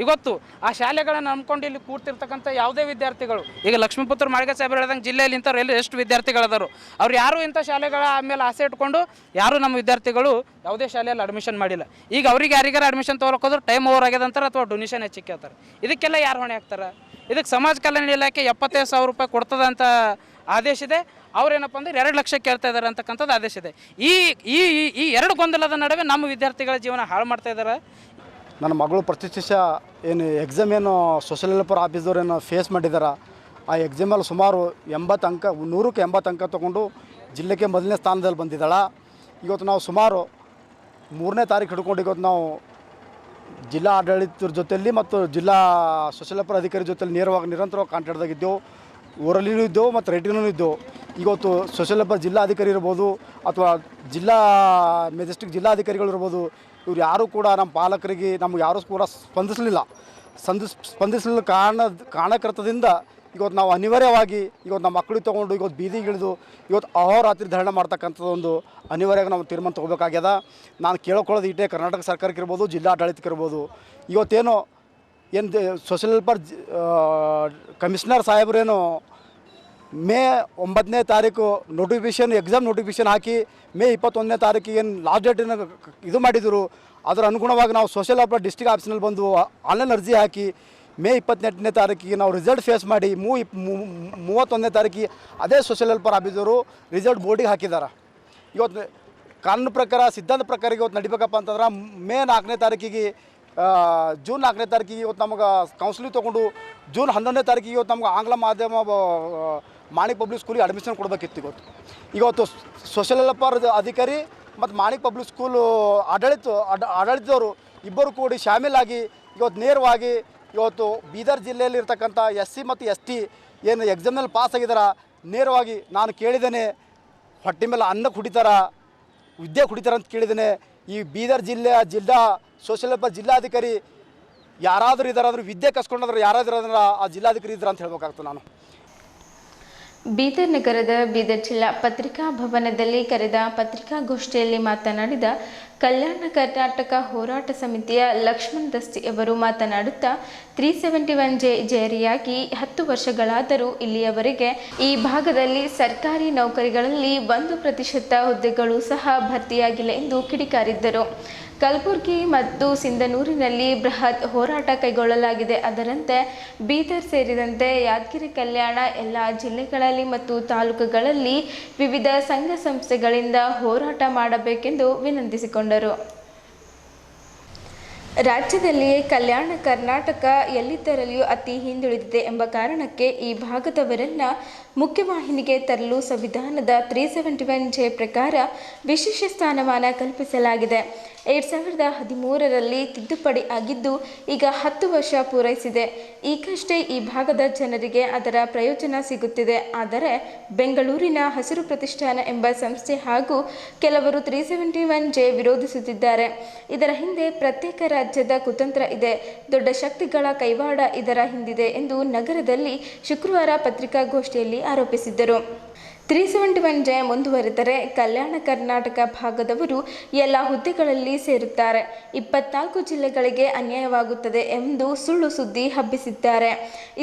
ಇವತ್ತು ಆ ಶಾಲೆಗಳನ್ನು ನಂಬ್ಕೊಂಡು ಇಲ್ಲಿ ಕೂಡ್ತಿರ್ತಕ್ಕಂಥ ಯಾವುದೇ ವಿದ್ಯಾರ್ಥಿಗಳು, ಈಗ ಲಕ್ಷ್ಮೀಪುತ್ರ ಮಾಳಿಗೆ ಸಾಹೇಬರು ಹೇಳ್ದಂಗೆ ಜಿಲ್ಲೆಯಲ್ಲಿ ಇಂಥವ್ರು ಎಲ್ಲಿ ಎಷ್ಟು ವಿದ್ಯಾರ್ಥಿಗಳದಾರು, ಅವ್ರು ಯಾರು ಇಂಥ ಶಾಲೆಗಳ ಮೇಲೆ ಆಸೆ ಇಟ್ಕೊಂಡು ಯಾರು ನಮ್ಮ ವಿದ್ಯಾರ್ಥಿಗಳು ಯಾವುದೇ ಶಾಲೆಯಲ್ಲಿ ಅಡ್ಮಿಷನ್ ಮಾಡಿಲ್ಲ. ಈಗ ಅವ್ರಿಗೆ ಯಾರಿಗಾರ ಅಡ್ಮಿಷನ್ ತೊಗೊಳಕೋದ್ರೆ ಟೈಮ್ ಓವರ್ ಆಗ್ಯದ ಅಂತಾರೆ, ಅಥವಾ ಡೊನೇಷನ್ ಹೆಚ್ಚಿಗೆ ಹೇಳ್ತಾರೆ. ಇದಕ್ಕೆಲ್ಲ ಯಾರು ಹೊಣೆ ಆಗ್ತಾರೆ? ಇದಕ್ಕೆ ಸಮಾಜ ಕಲ್ಯಾಣ ಇಲಾಖೆ 75,000 ರೂಪಾಯಿ ಕೊಡ್ತದೆ ಅಂತ ಆದೇಶ ಇದೆ. ಅವ್ರೇನಪ್ಪ ಅಂದರೆ 2 ಲಕ್ಷ ಕೇಳ್ತಾ ಇದ್ದಾರೆ ಅಂತಕ್ಕಂಥದ್ದು ಆದೇಶ ಇದೆ. ಈ 2 ಗೊಂದಲದ ನಡುವೆ ನಮ್ಮ ವಿದ್ಯಾರ್ಥಿಗಳ ಜೀವನ ಹಾಳು ಮಾಡ್ತಾ ಇದ್ದಾರೆ. ನನ್ನ ಮಗಳು ಪ್ರತಿಷ್ಠಿತ ಎಕ್ಸಾಮ್ ಏನು ಸೋಷಿಯಲ್ ವೆಲ್ಫೇರ್ ಆಫೀಸವ್ರು ಏನು ಫೇಸ್ ಮಾಡಿದ್ದಾರೆ. ಆ ಎಕ್ಸಾಮಲ್ಲಿ ಸುಮಾರು 80 ಅಂಕ, 100ಕ್ಕೆ 80 ಅಂಕ ತೊಗೊಂಡು ಜಿಲ್ಲೆಗೆ ಮೊದಲನೇ ಸ್ಥಾನದಲ್ಲಿ ಬಂದಿದ್ದಾಳೆ. ಇವತ್ತು ನಾವು ಸುಮಾರು 3ನೇ ತಾರೀಕು ಹಿಡ್ಕೊಂಡು ಇವತ್ತು ನಾವು ಜಿಲ್ಲಾ ಆಡಳಿತರ ಜೊತೆಯಲ್ಲಿ ಮತ್ತು ಜಿಲ್ಲಾ ಸೋಷಿಯಲ್ ವೆಲ್ಫೇರ್ ಅಧಿಕಾರಿ ಜೊತೆಲಿ ನಿರಂತರವಾಗಿ ಕಾಂಟ್ಯಾಕ್ಟ್ದಾಗಿದ್ದೆವು. ಓರಲ್ಲಿನೂ ಇದ್ದೆವು ಮತ್ತು ರೈಟಿನೂ ಇದ್ದೆವು. ಇವತ್ತು ಸೋಷಿಯಲ್ ವೆಲ್ಫೇರ್ ಜಿಲ್ಲಾಧಿಕಾರಿ ಇರ್ಬೋದು ಅಥವಾ ಮೆಜೆಸ್ಟಿಕ್ ಜಿಲ್ಲಾಧಿಕಾರಿಗಳು ಇರ್ಬೋದು, ಇವ್ರು ಯಾರೂ ಕೂಡ ನಮ್ಮ ಪಾಲಕರಿಗೆ ನಮ್ಗೆ ಯಾರೂ ಕೂಡ ಸ್ಪಂದಿಸಲಿಲ್ಲ ಕಾರಣಕರ್ತದಿಂದ ಇವತ್ತು ನಾವು ಅನಿವಾರ್ಯವಾಗಿ ಇವತ್ತು ನಮ್ಮ ಮಕ್ಕಳಿಗೆ ತೊಗೊಂಡು ಇವತ್ತು ಬೀದಿಗಿಳಿದು ಇವತ್ತು ಅಹೋರಾತ್ರಿ ಧರಣ ಮಾಡ್ತಕ್ಕಂಥದ್ದು ಒಂದು ಅನಿವಾರ್ಯವಾಗಿ ನಾವು ತೀರ್ಮಾನ ತೊಗೋಬೇಕಾಗ್ಯದ. ನಾನು ಕೇಳ್ಕೊಳ್ಳೋದು ಇಟ್ಟೆ ಕರ್ನಾಟಕ ಸರ್ಕಾರಕ್ಕೆ ಇರ್ಬೋದು, ಜಿಲ್ಲಾ ಆಡಳಿತಕ್ಕೆ ಇರ್ಬೋದು. ಇವತ್ತೇನು ಸೋಷಿಯಲ್ ವೆಲ್ಫೇರ್ ಕಮಿಷನರ್ ಸಾಹೇಬ್ರೇನು ಮೇ 9ನೇ ತಾರೀಕು ಎಕ್ಸಾಮ್ ನೋಟಿಫಿಕೇಷನ್ ಹಾಕಿ ಮೇ 21ನೇ ತಾರೀಕಿಗೆ ಏನು ಲಾಸ್ಟ್ ಡೇಟನ್ನು ಇದು ಮಾಡಿದರು. ಅದರ ಅನುಗುಣವಾಗಿ ನಾವು ಸೋಷಿಯಲ್ ವೆಲ್ಫೇರ್ ಡಿಸ್ಟ್ರಿಕ್ಟ್ ಆಫೀಸ್ನಲ್ಲಿ ಬಂದು ಆನ್ಲೈನ್ ಅರ್ಜಿ ಹಾಕಿ ಮೇ 28ನೇ ತಾರೀಕಿಗೆ ನಾವು ರಿಸಲ್ಟ್ ಫೇಸ್ ಮಾಡಿ 31ನೇ ತಾರೀಕಿಗೆ ಅದೇ ಸೋಷಿಯಲ್ ವೆಲ್ಫೇರ್ ಆಫೀಸರು ರಿಸಲ್ಟ್ ಬೋರ್ಡಿಗೆ ಹಾಕಿದ್ದಾರೆ. ಇವತ್ತು ಕಾನೂನು ಪ್ರಕಾರ, ಸಿದ್ಧಾಂತ ಪ್ರಕಾರ ಇವತ್ತು ನಡಿಬೇಕಪ್ಪ ಅಂತಂದ್ರೆ ಮೇ 4ನೇ ತಾರೀಕಿಗೆ ಜೂನ್ 4ನೇ ತಾರೀಕಿಗೆ ಇವತ್ತು ನಮಗೆ ಕೌನ್ಸಿಲಿಂಗ್ ತೊಗೊಂಡು ಜೂನ್ 11ನೇ ತಾರೀಕಿಗೆ ಇವತ್ತು ನಮ್ಗೆ ಆಂಗ್ಲ ಮಾಧ್ಯಮ ಮಾಣಿಕ್ ಪಬ್ಲಿಕ್ ಸ್ಕೂಲಿಗೆ ಅಡ್ಮಿಷನ್ ಕೊಡಬೇಕಿತ್ತು. ಇವತ್ತು ಸೋಷಿಯಲ್ ವೆಲ್ಫೇರ್ ಅಧಿಕಾರಿ ಮತ್ತು ಮಾಣಿಕ್ ಪಬ್ಲಿಕ್ ಸ್ಕೂಲು ಆಡಳಿತದವರು ಇಬ್ಬರು ಕೂಡಿ ಶಾಮೀಲಾಗಿ ಇವತ್ತು ನೇರವಾಗಿ ಇವತ್ತು ಬೀದರ್ ಜಿಲ್ಲೆಯಲ್ಲಿ ಇರ್ತಕ್ಕಂಥ SC ಮತ್ತು ST ಏನು ಎಕ್ಸಾಮ್ನಲ್ಲಿ ಪಾಸ್ ಆಗಿದ್ದಾರೆ, ನೇರವಾಗಿ ನಾನು ಕೇಳಿದ್ದೇನೆ ಹೊಟ್ಟೆ ಮೇಲೆ ಅನ್ನ ಕುಡಿತಾರ, ವಿದ್ಯೆ ಕುಡಿತಾರ ಅಂತ ಕೇಳಿದ್ದೇನೆ. ಈ ಬೀದರ್ ಜಿಲ್ಲಾ ಸೋಷಿಯಲ್ ವೆಲ್ಫೇರ್ ಜಿಲ್ಲಾಧಿಕಾರಿ ಯಾರಾದರೂ ಇದ್ದಾರಾದ್ರೂ ವಿದ್ಯೆ ಕಸ್ಕೊಂಡ್ರೆ ಯಾರಾದರೂ ಅದನ್ನು ಆ ಜಿಲ್ಲಾಧಿಕಾರಿ ಇದ್ದಾರೆ ಅಂತ ಹೇಳ್ಬೇಕಾಗ್ತದೆ ನಾನು. ಬೀದರ್ ನಗರದ ಬೀದರ್ ಜಿಲ್ಲಾ ಪತ್ರಿಕಾ ಭವನದಲ್ಲಿ ಕರೆದ ಪತ್ರಿಕಾಗೋಷ್ಠಿಯಲ್ಲಿ ಮಾತನಾಡಿದ ಕಲ್ಯಾಣ ಕರ್ನಾಟಕ ಹೋರಾಟ ಸಮಿತಿಯ ಲಕ್ಷ್ಮಣ್ ದಸ್ತಿ ಅವರು ಮಾತನಾಡುತ್ತಾ 371J ಜಾರಿಯಾಗಿ 10 ವರ್ಷಗಳಾದರೂ ಇಲ್ಲಿಯವರೆಗೆ ಈ ಭಾಗದಲ್ಲಿ ಸರ್ಕಾರಿ ನೌಕರಿಗಳಲ್ಲಿ 1% ಹುದ್ದೆಗಳು ಸಹ ಭರ್ತಿಯಾಗಿಲ್ಲ ಎಂದು ಕಿಡಿಕಾರಿದ್ದರು. ಕಲಬುರಗಿ ಮತ್ತು ಸಿಂಧನೂರಿನಲ್ಲಿ ಬೃಹತ್ ಹೋರಾಟ ಕೈಗೊಳ್ಳಲಾಗಿದೆ. ಅದರಂತೆ ಬೀದರ್ ಸೇರಿದಂತೆ ಯಾದಗಿರಿ, ಕಲ್ಯಾಣ ಎಲ್ಲ ಜಿಲ್ಲೆಗಳಲ್ಲಿ ಮತ್ತು ತಾಲೂಕುಗಳಲ್ಲಿ ವಿವಿಧ ಸಂಘ ಸಂಸ್ಥೆಗಳಿಂದ ಹೋರಾಟ ಮಾಡಬೇಕೆಂದು ವಿನಂತಿಸಿಕೊಂಡರು. ರಾಜ್ಯದಲ್ಲಿಯೇ ಕಲ್ಯಾಣ ಕರ್ನಾಟಕ ಎಲ್ಲಿದ್ದರಲ್ಲಿಯೂ ಅತಿ ಹಿಂದುಳಿದಿದೆ ಎಂಬ ಕಾರಣಕ್ಕೆ ಈ ಭಾಗದವರನ್ನ ಮುಖ್ಯವಾಹಿನಿಗೆ ತರಲು ಸಂವಿಧಾನದ 371J ಪ್ರಕಾರ ವಿಶೇಷ ಸ್ಥಾನಮಾನ ಕಲ್ಪಿಸಲಾಗಿದೆ. 2013ರಲ್ಲಿ ತಿದ್ದುಪಡಿ ಆಗಿದ್ದು ಈಗ 10 ವರ್ಷ ಪೂರೈಸಿದೆ. ಈಗಷ್ಟೇ ಈ ಭಾಗದ ಜನರಿಗೆ ಅದರ ಪ್ರಯೋಜನ ಸಿಗುತ್ತಿದೆ. ಆದರೆ ಬೆಂಗಳೂರಿನ ಹಸಿರು ಪ್ರತಿಷ್ಠಾನ ಎಂಬ ಸಂಸ್ಥೆ ಹಾಗೂ ಕೆಲವರು 371J ವಿರೋಧಿಸುತ್ತಿದ್ದಾರೆ. ಇದರ ಹಿಂದೆ ಪ್ರತ್ಯೇಕ ರಾಜ್ಯದ ಕುತಂತ್ರ ಇದೆ, ದೊಡ್ಡ ಶಕ್ತಿಗಳ ಕೈವಾಡ ಇದರ ಹಿಂದಿದೆ ಎಂದು ನಗರದಲ್ಲಿ ಶುಕ್ರವಾರ ಪತ್ರಿಕಾಗೋಷ್ಠಿಯಲ್ಲಿ ಆರೋಪಿಸಿದ್ದರು. 371J ಮುಂದುವರೆದರೆ ಕಲ್ಯಾಣ ಕರ್ನಾಟಕ ಭಾಗದವರು ಎಲ್ಲ ಹುದ್ದೆಗಳಲ್ಲಿ ಸೇರುತ್ತಾರೆ, 24 ಜಿಲ್ಲೆಗಳಿಗೆ ಅನ್ಯಾಯವಾಗುತ್ತದೆ ಎಂದು ಸುಳ್ಳು ಸುದ್ದಿ ಹಬ್ಬಿಸಿದ್ದಾರೆ.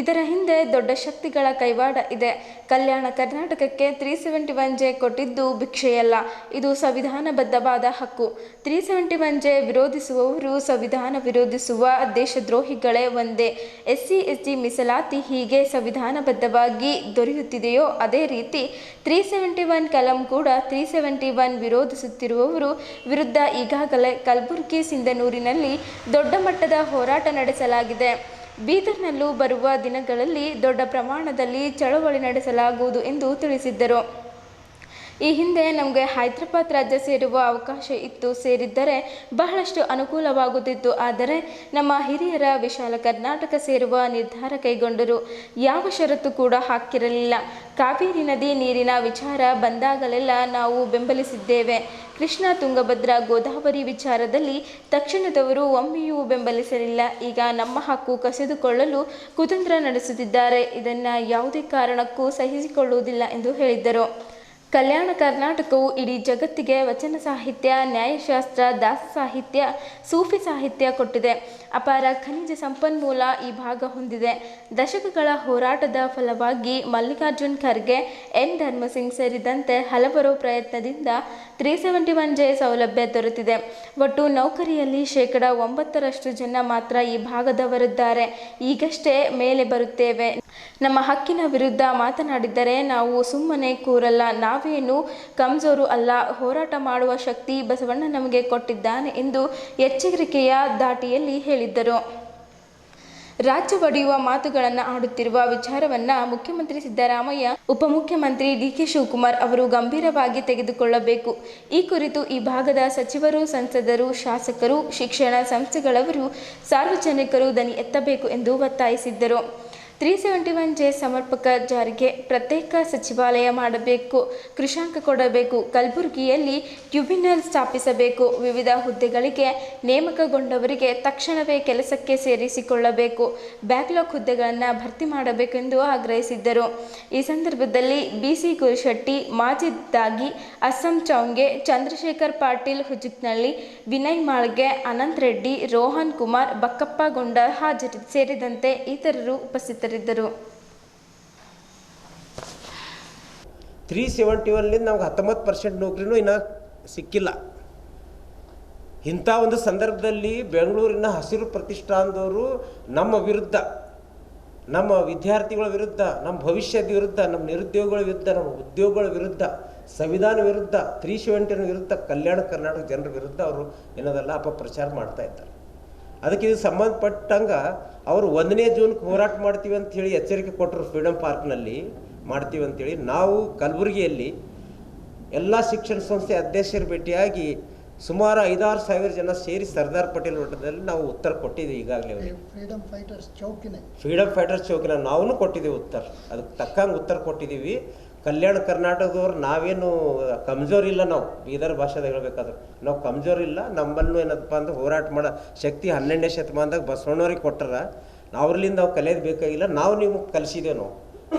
ಇದರ ಹಿಂದೆ ದೊಡ್ಡ ಶಕ್ತಿಗಳ ಕೈವಾಡ ಇದೆ. ಕಲ್ಯಾಣ ಕರ್ನಾಟಕಕ್ಕೆ 371J ಕೊಟ್ಟಿದ್ದು ಭಿಕ್ಷೆಯಲ್ಲ, ಇದು ಸಂವಿಧಾನಬದ್ಧವಾದ ಹಕ್ಕು. 371J ವಿರೋಧಿಸುವವರು ಸಂವಿಧಾನ ವಿರೋಧಿಸುವ ದೇಶದ್ರೋಹಿಗಳೇ ಒಂದೇ. SC ST ಮೀಸಲಾತಿ ಹೀಗೆ ಸಂವಿಧಾನಬದ್ಧವಾಗಿ ದೊರೆಯುತ್ತಿದೆಯೋ ಅದೇ ರೀತಿ 371 ಕಲಂ ಕೂಡ 371 ವಿರೋಧಿಸುತ್ತಿರುವವರು ವಿರುದ್ಧ ಈಗಾಗಲೇ ಕಲಬುರಗಿ, ಸಿಂಧನೂರಿನಲ್ಲಿ ದೊಡ್ಡ ಮಟ್ಟದ ಹೋರಾಟ ನಡೆಸಲಾಗಿದೆ. ಬೀದರ್ನಲ್ಲೂ ಬರುವ ದಿನಗಳಲ್ಲಿ ದೊಡ್ಡ ಪ್ರಮಾಣದಲ್ಲಿ ಚಳವಳಿ ನಡೆಸಲಾಗುವುದು ಎಂದು ತಿಳಿಸಿದ್ದರು. ಈ ಹಿಂದೆ ನಮಗೆ ಹೈದರಾಬಾದ್ ರಾಜ್ಯ ಸೇರುವ ಅವಕಾಶ ಇತ್ತು, ಸೇರಿದ್ದರೆ ಬಹಳಷ್ಟು ಅನುಕೂಲವಾಗುತ್ತಿತ್ತು. ಆದರೆ ನಮ್ಮ ಹಿರಿಯರ ವಿಶಾಲ ಕರ್ನಾಟಕ ಸೇರುವ ನಿರ್ಧಾರ ಕೈಗೊಂಡರು. ಯಾವ ಷರತ್ತು ಕೂಡ ಹಾಕಿರಲಿಲ್ಲ. ಕಾವೇರಿ ನದಿ ನೀರಿನ ವಿಚಾರ ಬಂದಾಗಲೆಲ್ಲ ನಾವು ಬೆಂಬಲಿಸಿದ್ದೇವೆ. ಕೃಷ್ಣ, ತುಂಗಭದ್ರಾ, ಗೋದಾವರಿ ವಿಚಾರದಲ್ಲಿ ತಕ್ಷಣದವರು ಒಮ್ಮೆಯೂ ಬೆಂಬಲಿಸಲಿಲ್ಲ. ಈಗ ನಮ್ಮ ಹಕ್ಕು ಕಸಿದುಕೊಳ್ಳಲು ಕುತಂತ್ರ ನಡೆಸುತ್ತಿದ್ದಾರೆ. ಇದನ್ನು ಯಾವುದೇ ಕಾರಣಕ್ಕೂ ಸಹಿಸಿಕೊಳ್ಳುವುದಿಲ್ಲ ಎಂದು ಹೇಳಿದ್ದರು. ಕಲ್ಯಾಣ ಕರ್ನಾಟಕವು ಇಡೀ ಜಗತ್ತಿಗೆ ವಚನ ಸಾಹಿತ್ಯ, ನ್ಯಾಯಶಾಸ್ತ್ರ, ದಾಸ ಸಾಹಿತ್ಯ, ಸೂಫಿ ಸಾಹಿತ್ಯ ಕೊಟ್ಟಿದೆ. ಅಪಾರ ಖನಿಜ ಸಂಪನ್ಮೂಲ ಈ ಭಾಗ ಹೊಂದಿದೆ. ದಶಕಗಳ ಹೋರಾಟದ ಫಲವಾಗಿ ಮಲ್ಲಿಕಾರ್ಜುನ್ ಖರ್ಗೆ, ಎನ್ ಧರ್ಮಸಿಂಗ್ ಸೇರಿದಂತೆ ಹಲವರ ಪ್ರಯತ್ನದಿಂದ 371J ಸೌಲಭ್ಯ ದೊರೆತಿದೆ. ಒಟ್ಟು ನೌಕರಿಯಲ್ಲಿ 9% ಜನ ಮಾತ್ರ ಈ ಭಾಗದವರಿದ್ದಾರೆ. ಈಗಷ್ಟೇ ಮೇಲೆ ಬರುತ್ತೇವೆ. ನಮ್ಮ ಹಕ್ಕಿನ ವಿರುದ್ಧ ಮಾತನಾಡಿದರೆ ನಾವು ಸುಮ್ಮನೆ ಕೂರಲ್ಲ. ನಾವೇನು ಕಮ್ಜೋರು ಅಲ್ಲ. ಹೋರಾಟ ಮಾಡುವ ಶಕ್ತಿ ಬಸವಣ್ಣ ನಮಗೆ ಕೊಟ್ಟಿದ್ದಾನೆ ಎಂದು ಎಚ್ಚರಿಕೆಯ ದಾಟಿಯಲ್ಲಿ ಹೇಳಿದ್ದರು. ರಾಜ್ಯ ಒಡೆಯುವ ಮಾತುಗಳನ್ನು ಆಡುತ್ತಿರುವ ವಿಚಾರವನ್ನು ಮುಖ್ಯಮಂತ್ರಿ ಸಿದ್ದರಾಮಯ್ಯ, ಉಪಮುಖ್ಯಮಂತ್ರಿ DK ಶಿವಕುಮಾರ್ ಅವರು ಗಂಭೀರವಾಗಿ ತೆಗೆದುಕೊಳ್ಳಬೇಕು. ಈ ಕುರಿತು ಈ ಭಾಗದ ಸಚಿವರು, ಸಂಸದರು, ಶಾಸಕರು, ಶಿಕ್ಷಣ ಸಂಸ್ಥೆಗಳವರು, ಸಾರ್ವಜನಿಕರು ದನಿ ಎತ್ತಬೇಕು ಎಂದು ಒತ್ತಾಯಿಸಿದ್ದರು. 371J ಸಮರ್ಪಕ ಜಾರಿಗೆ ಪ್ರತ್ಯೇಕ ಸಚಿವಾಲಯ ಮಾಡಬೇಕು, ಕೃಷಾಂಕ ಕೊಡಬೇಕು, ಕಲಬುರಗಿಯಲ್ಲಿ ಟ್ರಿಬ್ಯುನಲ್ ಸ್ಥಾಪಿಸಬೇಕು, ವಿವಿಧ ಹುದ್ದೆಗಳಿಗೆ ನೇಮಕಗೊಂಡವರಿಗೆ ತಕ್ಷಣವೇ ಕೆಲಸಕ್ಕೆ ಸೇರಿಸಿಕೊಳ್ಳಬೇಕು, ಬ್ಯಾಕ್ಲಾಗ್ ಹುದ್ದೆಗಳನ್ನು ಭರ್ತಿ ಮಾಡಬೇಕೆಂದು ಆಗ್ರಹಿಸಿದ್ದರು. ಈ ಸಂದರ್ಭದಲ್ಲಿ BC ಗುರುಶೆಟ್ಟಿ, ಮಾಜಿದ್ ದಾಗಿ, ಅಸ್ಸಂ ಚೌಂಗೆ, ಚಂದ್ರಶೇಖರ್ ಪಾಟೀಲ್ ಹುಜಕ್ನಳ್ಳಿ, ವಿನಯ್ ಮಾಳ್ಗೆ, ಅನಂತ್ ರೆಡ್ಡಿ, ರೋಹನ್ ಕುಮಾರ್, ಬಕ್ಕಪ್ಪ ಗೊಂಡ ಸೇರಿದಂತೆ ಇತರರು ಉಪಸ್ಥಿತರಿದ್ದರು. 371 ನಮ್ಗೆ 19% ನೌಕರಿನೂ ಇನ್ನೂ ಸಿಕ್ಕಿಲ್ಲ. ಇಂಥ ಒಂದು ಸಂದರ್ಭದಲ್ಲಿ ಬೆಂಗಳೂರಿನ ಹಸಿರು ಪ್ರತಿಷ್ಠಾನದವರು ನಮ್ಮ ವಿರುದ್ಧ, ನಮ್ಮ ವಿದ್ಯಾರ್ಥಿಗಳ ವಿರುದ್ಧ, ನಮ್ಮ ಭವಿಷ್ಯದ ವಿರುದ್ಧ, ನಮ್ಮ ನಿರುದ್ಯೋಗಗಳ ವಿರುದ್ಧ, ನಮ್ಮ ಉದ್ಯೋಗಗಳ ವಿರುದ್ಧ, ಸಂವಿಧಾನ ವಿರುದ್ಧ, 370 ವಿರುದ್ಧ, ಕಲ್ಯಾಣ ಕರ್ನಾಟಕ ಜನರ ವಿರುದ್ಧ ಅವರು ಏನದಲ್ಲ ಅಪಪ್ರಚಾರ ಮಾಡ್ತಾ ಇದ್ದಾರೆ. ಅದಕ್ಕೆ ಇದು ಸಂಬಂಧಪಟ್ಟಂಗೆ ಅವರು 1ನೇ ಜೂನ್ಗೆ ಹೋರಾಟ ಮಾಡ್ತೀವಿ ಅಂಥೇಳಿ ಎಚ್ಚರಿಕೆ ಕೊಟ್ಟರು. ಫ್ರೀಡಮ್ ಪಾರ್ಕ್ನಲ್ಲಿ ಮಾಡ್ತೀವಿ ಅಂಥೇಳಿ ನಾವು ಕಲಬುರಗಿಯಲ್ಲಿ ಎಲ್ಲ ಶಿಕ್ಷಣ ಸಂಸ್ಥೆ ಅಧ್ಯಕ್ಷರು ಭೇಟಿಯಾಗಿ ಸುಮಾರು 5-6 ಸಾವಿರ ಜನ ಸೇರಿ ಸರ್ದಾರ್ ಪಟೇಲ್ ಮಠದಲ್ಲಿ ನಾವು ಉತ್ತರ ಕೊಟ್ಟಿದ್ದೀವಿ. ಈಗಾಗಲೇ ಫ್ರೀಡಮ್ ಫೈಟರ್ಸ್ ಚೌಕಿನ ನಾವು ಕೊಟ್ಟಿದ್ದೀವಿ ಉತ್ತರ, ಅದಕ್ಕೆ ತಕ್ಕಂಗೆ ಉತ್ತರ ಕೊಟ್ಟಿದ್ದೀವಿ. ಕಲ್ಯಾಣ ಕರ್ನಾಟಕದವ್ರು ನಾವೇನು ಕಮ್ಜೋರ್ ಇಲ್ಲ, ನಾವು ಬೀದರ್ ಭಾಷೆದಾಗ ಹೇಳ್ಬೇಕಾದ್ರೆ ನಾವು ಕಮ್ಜೋರ್ ಇಲ್ಲ. ನಮ್ಮಲ್ಲೂ ಏನಪ್ಪ ಅಂದ್ರೆ ಹೋರಾಟ ಮಾಡೋ ಶಕ್ತಿ 12ನೇ ಶತಮಾನದಾಗ ಬಸವಣ್ಣವ್ರಿಗೆ ಕೊಟ್ಟರ, ಅವ್ರಲಿಂದ ನಾವು ಕಲಿಯೋದು ಬೇಕಾಗಿಲ್ಲ. ನಾವು ನೀವು ಕಲಿಸಿದ್ದೇವೆ. ನಾವು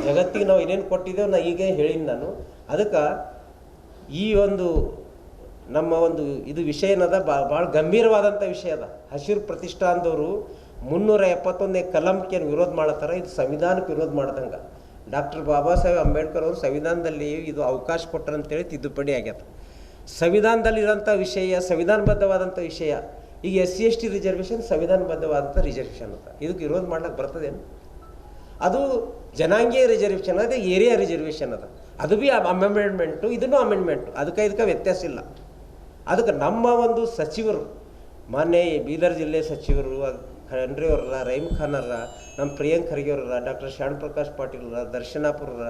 ಜಗತ್ತಿಗೆ ನಾವು ಏನೇನು ಕೊಟ್ಟಿದ್ದೇವೆ ನಾ ಈಗ ಹೇಳಿನಿ ನಾನು. ಅದಕ್ಕೆ ಈ ಒಂದು ನಮ್ಮ ಒಂದು ಇದು ವಿಷಯ ಏನದ ಭಾಳ ಗಂಭೀರವಾದಂಥ ವಿಷಯ ಅದ. ಹಸಿರು ಪ್ರತಿಷ್ಠಾನದವರು 371ನೇ ಕಲಂಕ್ಕೆ ವಿರೋಧ ಮಾಡತ್ತಾರ. ಇದು ಸಂವಿಧಾನಕ್ಕೆ ವಿರೋಧ ಮಾಡ್ದಂಗೆ. ಡಾಕ್ಟರ್ ಬಾಬಾ ಸಾಹೇಬ್ ಅಂಬೇಡ್ಕರ್ ಅವರು ಸಂವಿಧಾನದಲ್ಲಿ ಇದು ಅವಕಾಶ ಕೊಟ್ಟರಂತೇಳಿ ತಿದ್ದುಪಡಿ ಆಗ್ಯದ. ಸಂವಿಧಾನದಲ್ಲಿರೋಂಥ ವಿಷಯ ಸಂವಿಧಾನಬದ್ಧವಾದಂಥ ವಿಷಯ. ಈಗ SC/ST ರಿಸರ್ವೇಷನ್ ಸಂವಿಧಾನಬದ್ಧವಾದಂಥ ರಿಸರ್ವೇಷನ್ ಅದ. ಇದಕ್ಕೆ ವಿರೋಧ ಮಾಡ್ಲಿಕ್ಕೆ ಬರ್ತದೇನು? ಅದು ಜನಾಂಗೀಯ ರಿಸರ್ವೇಷನ್ ಅದೇ, ಏರಿಯಾ ರಿಸರ್ವೇಷನ್ ಅದ. ಅದು ಭೀ ಅಮೆಂಡ್ಮೆಂಟು, ಇದನ್ನು ಅಮೆಂಡ್ಮೆಂಟು. ಇದಕ್ಕೆ ವ್ಯತ್ಯಾಸ ಇಲ್ಲ. ಅದಕ್ಕೆ ನಮ್ಮ ಒಂದು ಸಚಿವರು, ಮಾನ್ಯ ಬೀದರ್ ಜಿಲ್ಲೆ ಸಚಿವರು ಖಂಡ್ರೆ ಅವರಲ್ಲ, ರಹೀಮ್ ಖಾನ್ ಅವರ, ನಮ್ಮ ಪ್ರಿಯಾಂಕ್ ಖರ್ಗೆ ಅವರ, ಡಾಕ್ಟರ್ ಶ್ಯಾಮ್ ಪ್ರಕಾಶ್ ಪಾಟೀಲ್ ಅವರ, ದರ್ಶನಾಪುರ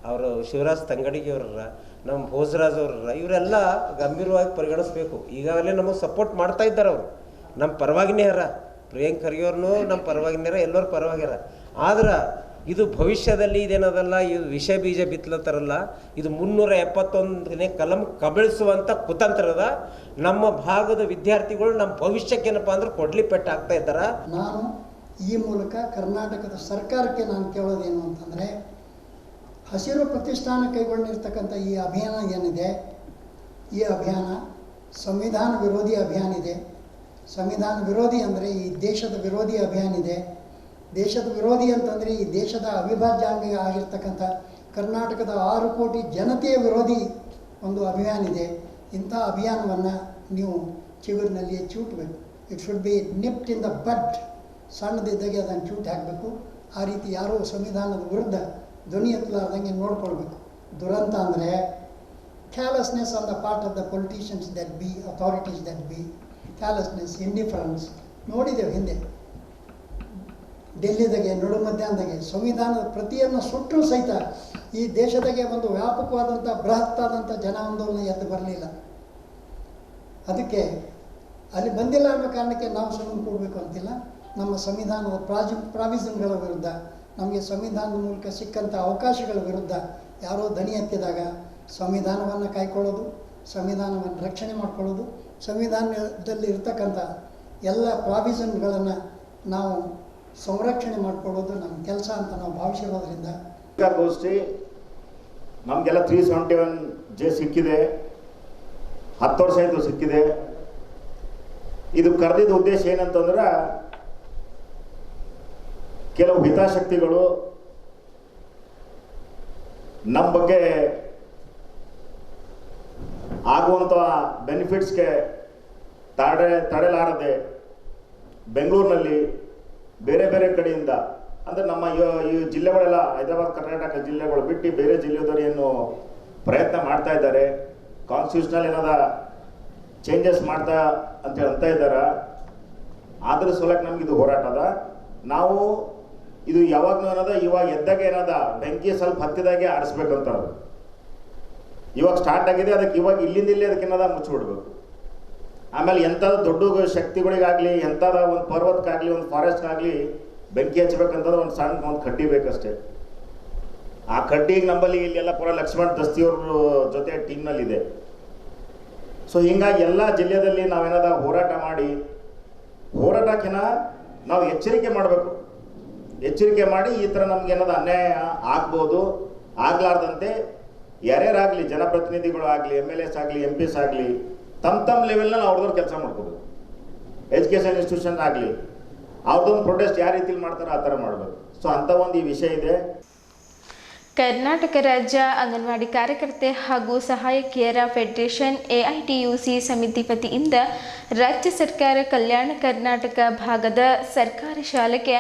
ಅವರು, ಶಿವರಾಜ್ ತಂಗಡಿಗೆ ಅವರ, ನಮ್ಮ ಭೋಜರಾಜ್ ಅವರ, ಇವರೆಲ್ಲ ಗಂಭೀರವಾಗಿ ಪರಿಗಣಿಸ್ಬೇಕು. ಈಗಾಗಲೇ ನಮಗೆ ಸಪೋರ್ಟ್ ಮಾಡ್ತಾ ಇದ್ದಾರೆ. ಅವರು ನಮ್ಮ ಪರವಾಗಿನೇ ಹರ. ಪ್ರಿಯಾಂಕ್ ಖರ್ಗೆ ಅವ್ರನ್ನೂ ನಮ್ಮ ಪರವಾಗಿನಾರ, ಎಲ್ಲರೂ ಪರವಾಗಿರ. ಆದ್ರೆ ಇದು ಭವಿಷ್ಯದಲ್ಲಿ ಇದೇನದಲ್ಲ, ಇದು ವಿಷ ಬೀಜ ಬಿತ್ತಲತ್ತಾರಲ್ಲ, ಇದು 371ನೇ ಕಲಂ ಕಬಳಿಸುವಂಥ ಕುತಂತ್ರದ ನಮ್ಮ ಭಾಗದ ವಿದ್ಯಾರ್ಥಿಗಳು ನಮ್ಮ ಭವಿಷ್ಯಕ್ಕೇನಪ್ಪ ಅಂದ್ರೆ ಕೊಡ್ಲಿ ಪೆಟ್ಟು ಆಗ್ತಾ ಇದ್ದಾರೆ. ನಾನು ಈ ಮೂಲಕ ಕರ್ನಾಟಕದ ಸರ್ಕಾರಕ್ಕೆ ನಾನು ಕೇಳೋದೇನು ಅಂತಂದರೆ, ಹಸಿರು ಪ್ರತಿಷ್ಠಾನ ಕೈಗೊಂಡಿರ್ತಕ್ಕಂಥ ಈ ಅಭಿಯಾನ ಏನಿದೆ, ಈ ಅಭಿಯಾನ ಸಂವಿಧಾನ ವಿರೋಧಿ ಅಭಿಯಾನ ಇದೆ. ಸಂವಿಧಾನ ವಿರೋಧಿ ಅಂದರೆ ಈ ದೇಶದ ವಿರೋಧಿ ಅಭಿಯಾನ ಇದೆ. ದೇಶದ ವಿರೋಧಿ ಅಂತಂದರೆ ಈ ದೇಶದ ಅವಿಭಾಜ್ಯಾಂಗ ಆಗಿರ್ತಕ್ಕಂಥ ಕರ್ನಾಟಕದ 6 ಕೋಟಿ ಜನತೆಯ ವಿರೋಧಿ ಒಂದು ಅಭಿಯಾನ ಇದೆ. ಇಂಥ ಅಭಿಯಾನವನ್ನು ನೀವು ಚಿಗುರಿನಲ್ಲಿ ಚೂಟಬೇಕು. It should be nipped in the bud. ಸಣ್ಣದಿದ್ದಾಗೆ ಅದನ್ನು ಚೂಟ್ ಹಾಕಬೇಕು. ಆ ರೀತಿ ಯಾರೂ ಸಂವಿಧಾನದ ವಿರುದ್ಧ ಧ್ವನಿ ಎತ್ತಲಾರ್ದಂಗೆ ನೋಡ್ಕೊಳ್ಬೇಕು. ದುರಂತ ಅಂದರೆ callousness on the part of the politicians that be, authorities that be, callousness, indifference ನೋಡಿದ್ದೇವೆ ಹಿಂದೆ. ಡೆಲ್ಲಿದಾಗೆ ನಡು ಮಧ್ಯಾಹ್ನದಾಗೆ ಸಂವಿಧಾನದ ಪ್ರತಿಯನ್ನು ಸುಟ್ಟರೂ ಸಹಿತ ಈ ದೇಶದಾಗೆ ಒಂದು ವ್ಯಾಪಕವಾದಂಥ ಬೃಹತ್ತಾದಂಥ ಜನ ಆಂದೋಲನ ಎದ್ದು ಬರಲಿಲ್ಲ. ಅದಕ್ಕೆ ಅಲ್ಲಿ ಬಂದಿಲ್ಲ ಅನ್ನೋ ಕಾರಣಕ್ಕೆ ನಾವು ಸುಮ್ಮನೆ ಕೊಡಬೇಕು ಅಂತಿಲ್ಲ. ನಮ್ಮ ಸಂವಿಧಾನದ ಪ್ರಾವಿಷನ್ಗಳ ವಿರುದ್ಧ, ನಮಗೆ ಸಂವಿಧಾನದ ಮೂಲಕ ಸಿಕ್ಕಂಥ ಅವಕಾಶಗಳ ವಿರುದ್ಧ ಯಾರೋ ದನಿ ಎತ್ತಿದಾಗ ಸಂವಿಧಾನವನ್ನು ಕಾಯ್ಕೊಳ್ಳೋದು, ಸಂವಿಧಾನವನ್ನು ರಕ್ಷಣೆ ಮಾಡ್ಕೊಳ್ಳೋದು, ಸಂವಿಧಾನದಲ್ಲಿ ಇರ್ತಕ್ಕಂಥ ಎಲ್ಲ ಪ್ರಾವಿಷನ್ಗಳನ್ನು ನಾವು ಸಂರಕ್ಷಣೆ ಮಾಡಿಕೊಳ್ಳೋದು ನಮ್ಮ ಕೆಲಸ ಅಂತ ನಾವು ಭಾವಿಸಿರೋದ್ರಿಂದ ಗೋಷ್ಠಿ ನಮಗೆಲ್ಲ 371J ಸಿಕ್ಕಿದೆ. 10 ವರ್ಷ ಆಯಿತು ಸಿಕ್ಕಿದೆ. ಇದು ಕರೆದಿದ್ದ ಉದ್ದೇಶ ಏನಂತಂದ್ರೆ, ಕೆಲವು ಹಿತಾಸಕ್ತಿಗಳು ನಮ್ಮ ಬಗ್ಗೆ ಆಗುವಂಥ ಬೆನಿಫಿಟ್ಸ್ಗೆ ತಡೆಲಾರದೆ ಬೆಂಗಳೂರಿನಲ್ಲಿ ಬೇರೆ ಬೇರೆ ಕಡೆಯಿಂದ, ಅಂದರೆ ನಮ್ಮ ಈ ಜಿಲ್ಲೆಗಳೆಲ್ಲ ಹೈದರಾಬಾದ್ ಕರ್ನಾಟಕ ಜಿಲ್ಲೆಗಳು ಬಿಟ್ಟು ಬೇರೆ ಜಿಲ್ಲೆದವರು ಏನು ಪ್ರಯತ್ನ ಮಾಡ್ತಾ ಇದ್ದಾರೆ, ಕಾನ್ಸ್ಟಿಟ್ಯೂಷನಲ್ ಏನಾದ ಚೇಂಜಸ್ ಮಾಡ್ತಾ ಅಂತೇಳಿ ಅಂತ ಇದ್ದಾರೆ. ಅದ್ರ ಸಲಕ್ಕೆ ನಮಗಿದು ಹೋರಾಟ ಅದ. ನಾವು ಇದು ಯಾವಾಗಲೂ ಏನದ, ಇವಾಗ ಎದ್ದಾಗ ಏನದ ಬೆಂಕಿ ಸ್ವಲ್ಪ ಹತ್ತಿದಾಗೆ ಆರಿಸ್ಬೇಕಂತ ಅದು ಇವಾಗ ಸ್ಟಾರ್ಟ್ ಆಗಿದೆ. ಅದಕ್ಕೆ ಇವಾಗ ಇಲ್ಲಿಂದ ಇಲ್ಲಿ ಅದಕ್ಕೇನದ ಮುಚ್ಚಿಬಿಡ್ಬೇಕು. ಆಮೇಲೆ ಎಂಥದ್ದು ದೊಡ್ಡ ಶಕ್ತಿಗಳಿಗಾಗಲಿ, ಎಂಥದ ಒಂದು ಪರ್ವತಕ್ಕಾಗಲಿ, ಒಂದು ಫಾರೆಸ್ಟ್ಗಾಗಲಿ ಬೆಂಕಿ ಹಚ್ಚಬೇಕಂತಂದ್ರೆ ಒಂದು ಸಣ್ಣ ಒಂದು ಕಡ್ಡಿ ಬೇಕಷ್ಟೇ. ಆ ಕಡ್ಡಿಗೆ ನಮ್ಮಲ್ಲಿ ಇಲ್ಲೆಲ್ಲ ಪೂರ ಲಕ್ಷ್ಮಣ್ ದಸ್ತಿಯವ್ರ ಜೊತೆ ಟೀಮ್ನಲ್ಲಿದೆ. ಸೊ ಹಿಂಗಾಗಿ ಎಲ್ಲ ಜಿಲ್ಲೆಯಲ್ಲಿ ನಾವೇನಾದ ಹೋರಾಟ ಮಾಡಿ, ಹೋರಾಟಕ್ಕಿಂತ ನಾವು ಎಚ್ಚರಿಕೆ ಮಾಡಬೇಕು. ಎಚ್ಚರಿಕೆ ಮಾಡಿ ಈ ಥರ ನಮಗೇನಾದ ಅನ್ಯಾಯ ಆಗ್ಬೋದು, ಆಗಲಾರ್ದಂತೆ ಯಾರ್ಯಾರಾಗಲಿ, ಜನಪ್ರತಿನಿಧಿಗಳು ಆಗಲಿ, MLAs ಆಗಲಿ, MPs ಆಗಲಿ, ತಮ್ಮ ಲೆವೆಲ್ನಲ್ಲಿ ಅವ್ರದವ್ರು ಕೆಲಸ ಮಾಡ್ಕೋಬೇಕು. ಎಜುಕೇಷನ್ ಇನ್ಸ್ಟಿಟ್ಯೂಷನ್ ಆಗಲಿ, ಅವ್ರದ್ದೊಂದು ಪ್ರೊಟೆಸ್ಟ್ ಯಾವ ರೀತಿಲಿ ಮಾಡ್ತಾರೋ ಆ ಥರ ಮಾಡಬೇಕು. ಸೊ ಅಂಥ ಒಂದು ಈ ವಿಷಯ ಇದೆ. ಕರ್ನಾಟಕ ರಾಜ್ಯ ಅಂಗನವಾಡಿ ಕಾರ್ಯಕರ್ತೆ ಹಾಗೂ ಸಹಾಯಕಿಯರ ಫೆಡರೇಷನ್ AITUC ಸಮಿತಿ ವತಿಯಿಂದ ರಾಜ್ಯ ಸರ್ಕಾರ ಕಲ್ಯಾಣ ಕರ್ನಾಟಕ ಭಾಗದ ಸರ್ಕಾರಿ ಶಾಲೆಗೆ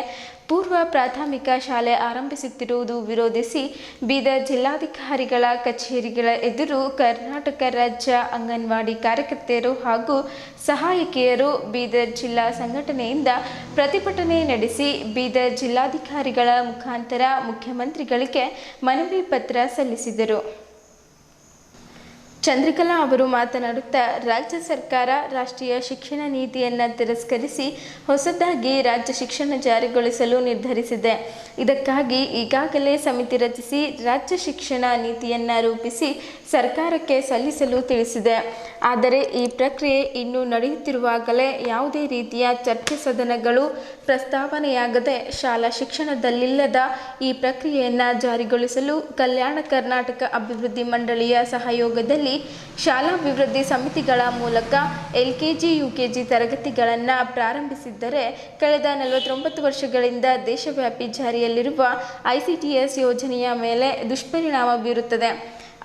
ಪೂರ್ವ ಪ್ರಾಥಮಿಕ ಶಾಲೆ ಆರಂಭಿಸುತ್ತಿರುವುದು ವಿರೋಧಿಸಿ ಬೀದರ್ ಜಿಲ್ಲಾಧಿಕಾರಿಗಳ ಕಚೇರಿಗಳ ಎದುರು ಕರ್ನಾಟಕ ರಾಜ್ಯ ಅಂಗನವಾಡಿ ಕಾರ್ಯಕರ್ತೆಯರು ಹಾಗೂ ಸಹಾಯಕಿಯರು ಬೀದರ್ ಜಿಲ್ಲಾ ಸಂಘಟನೆಯಿಂದ ಪ್ರತಿಭಟನೆ ನಡೆಸಿ ಬೀದರ್ ಜಿಲ್ಲಾಧಿಕಾರಿಗಳ ಮುಖಾಂತರ ಮುಖ್ಯಮಂತ್ರಿಗಳಿಗೆ ಮನವಿ ಪತ್ರ ಸಲ್ಲಿಸಿದರು. ಚಂದ್ರಕಲಾ ಅವರು ಮಾತನಾಡುತ್ತಾ ರಾಜ್ಯ ಸರ್ಕಾರ ರಾಷ್ಟ್ರೀಯ ಶಿಕ್ಷಣ ನೀತಿಯನ್ನು ತಿರಸ್ಕರಿಸಿ ಹೊಸದಾಗಿ ರಾಜ್ಯ ಶಿಕ್ಷಣ ಜಾರಿಗೊಳಿಸಲು ನಿರ್ಧರಿಸಿದೆ. ಇದಕ್ಕಾಗಿ ಈಗಾಗಲೇ ಸಮಿತಿ ರಚಿಸಿ ರಾಜ್ಯ ಶಿಕ್ಷಣ ನೀತಿಯನ್ನು ರೂಪಿಸಿ ಸರ್ಕಾರಕ್ಕೆ ಸಲ್ಲಿಸಲು ತಿಳಿಸಿದೆ. ಆದರೆ ಈ ಪ್ರಕ್ರಿಯೆ ಇನ್ನೂ ನಡೆಯುತ್ತಿರುವಾಗಲೇ ಯಾವುದೇ ರೀತಿಯ ಚರ್ಚೆ ಸದನಗಳು ಪ್ರಸ್ತಾವನೆಯಾಗದೆ ಶಾಲಾ ಶಿಕ್ಷಣದಲ್ಲಿಲ್ಲದ ಈ ಪ್ರಕ್ರಿಯೆಯನ್ನು ಜಾರಿಗೊಳಿಸಲು ಕಲ್ಯಾಣ ಕರ್ನಾಟಕ ಅಭಿವೃದ್ಧಿ ಮಂಡಳಿಯ ಸಹಯೋಗದಲ್ಲಿ ಶಾಲಾಭಿವೃದ್ಧಿ ಸಮಿತಿಗಳ ಮೂಲಕ LKG UKG ತರಗತಿಗಳನ್ನು ಪ್ರಾರಂಭಿಸಿದ್ದರೆ ಕಳೆದ 49 ವರ್ಷಗಳಿಂದ ದೇಶವ್ಯಾಪಿ ಜಾರಿಯಲ್ಲಿರುವ ICTS ಯೋಜನೆಯ ಮೇಲೆ ದುಷ್ಪರಿಣಾಮ ಬೀರುತ್ತದೆ.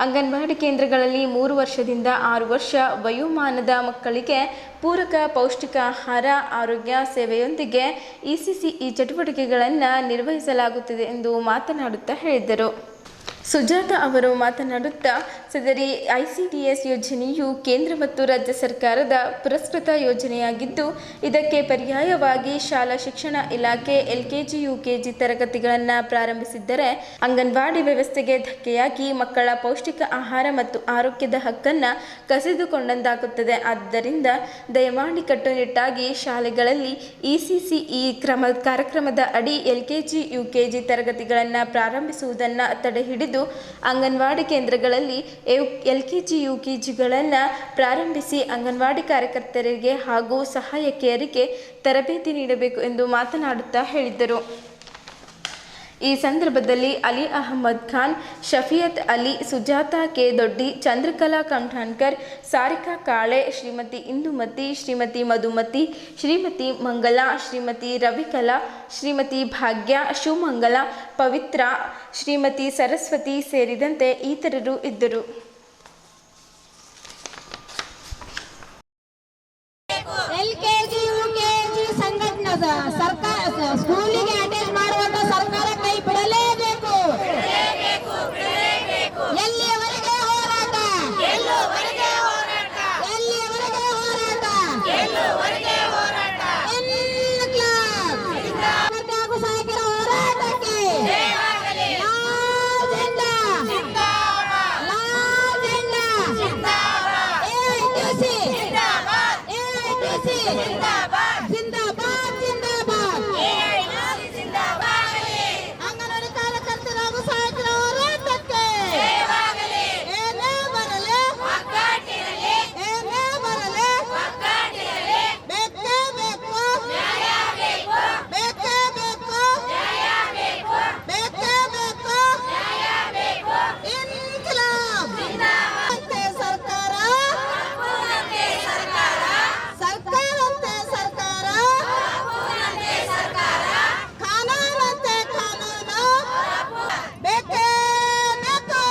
ಅಂಗನವಾಡಿ ಕೇಂದ್ರಗಳಲ್ಲಿ 3 ವರ್ಷದಿಂದ 6 ವರ್ಷ ವಯೋಮಾನದ ಮಕ್ಕಳಿಗೆ ಪೂರಕ ಪೌಷ್ಟಿಕ ಆಹಾರ ಆರೋಗ್ಯ ಸೇವೆಯೊಂದಿಗೆ ECCE ಚಟುವಟಿಕೆಗಳನ್ನು ನಿರ್ವಹಿಸಲಾಗುತ್ತಿದೆ ಎಂದು ಮಾತನಾಡುತ್ತಾ ಹೇಳಿದರು. ಸುಜಾತ ಅವರು ಮಾತನಾಡುತ್ತಾ ಸದರಿ ICTS ಯೋಜನೆಯು ಕೇಂದ್ರ ಮತ್ತು ರಾಜ್ಯ ಸರ್ಕಾರದ ಪುರಸ್ಕೃತ ಯೋಜನೆಯಾಗಿದ್ದು ಇದಕ್ಕೆ ಪರ್ಯಾಯವಾಗಿ ಶಾಲಾ ಶಿಕ್ಷಣ ಇಲಾಖೆ LKG UKG ತರಗತಿಗಳನ್ನು ಪ್ರಾರಂಭಿಸಿದ್ದರೆ ಅಂಗನವಾಡಿ ವ್ಯವಸ್ಥೆಗೆ ಧಕ್ಕೆಯಾಗಿ ಮಕ್ಕಳ ಪೌಷ್ಟಿಕ ಆಹಾರ ಮತ್ತು ಆರೋಗ್ಯದ ಹಕ್ಕನ್ನು ಕಸಿದುಕೊಂಡಂತಾಗುತ್ತದೆ. ಆದ್ದರಿಂದ ದಯಮಾಡಿ ಕಟ್ಟುನಿಟ್ಟಾಗಿ ಶಾಲೆಗಳಲ್ಲಿ ECCE ಕಾರ್ಯಕ್ರಮದ ಅಡಿ LKG UKG ತರಗತಿಗಳನ್ನು ಪ್ರಾರಂಭಿಸುವುದನ್ನು ತಡೆಹಿಡಿದು ಅಂಗನವಾಡಿ ಕೇಂದ್ರಗಳಲ್ಲಿ LKG UKGಗಳನ್ನು ಪ್ರಾರಂಭಿಸಿ ಅಂಗನವಾಡಿ ಕಾರ್ಯಕರ್ತರಿಗೆ ಹಾಗೂ ಸಹಾಯಕಿಯರಿಗೆ ತರಬೇತಿ ನೀಡಬೇಕು ಎಂದು ಮಾತನಾಡುತ್ತಾ ಹೇಳಿದರು. ಈ ಸಂದರ್ಭದಲ್ಲಿ ಅಲಿ ಅಹಮದ್ ಖಾನ್, ಶಫಿಯತ್ ಅಲಿ, ಸುಜಾತ ಕೆ ದೊಡ್ಡಿ, ಚಂದ್ರಕಲಾ ಕಂಠಾಣ್ಕರ್, ಸಾರಿಕಾ ಕಾಳೆ, ಶ್ರೀಮತಿ ಇಂದುಮತಿ, ಶ್ರೀಮತಿ ಮಧುಮತಿ, ಶ್ರೀಮತಿ ಮಂಗಲ, ಶ್ರೀಮತಿ ರವಿಕಲಾ, ಶ್ರೀಮತಿ ಭಾಗ್ಯ, ಶಿವಮಂಗಲ, ಪವಿತ್ರ, ಶ್ರೀಮತಿ ಸರಸ್ವತಿ ಸೇರಿದಂತೆ ಇತರರು ಇದ್ದರು. LKG UKG ಸಂಘಟನೆದ ಸರ್ಕಾರ ಸ್ಕೂಲಿಗೆ ಅಟೆಂಡ್ ಮಾಡುವಂತ ಸರ್ಕಾರ ಕೈ ಬಿಡಲೇಬೇಕು. ಎಲ್ಲಿಯವರೆಗೆ ಹೋರಾಟ? ಎಲ್ಲಿಯವರೆಗೆ ಹೋರಾಟ? ಹಾಗೂ ಸಹಾಯಕರ ಹೋರಾಟಕ್ಕೆ ಅಂಗನವಾಡಿ ಕಾರ್ಯಕರ್ತರ ಹಾಗೂ ಸಹಾಯಕರ ಹೋರಾಟಕ್ಕೆ ಏನೇ ಬರಲಿ ಬೇಕೇ ಬೇಕು, ಬೇಕೇ ಬೇಕು, ಬೇಕೇ ಬೇಕು. ಇನ್ಕಿಲಾಬ್ ಸರ್ಕಾರ, ಸರ್ಕಾರಂತೆ ಸರ್ಕಾರ, ಕಾನೂನಂತೆ ಕಾನೂನು, ಬೇಕೇ ಬೇಕು,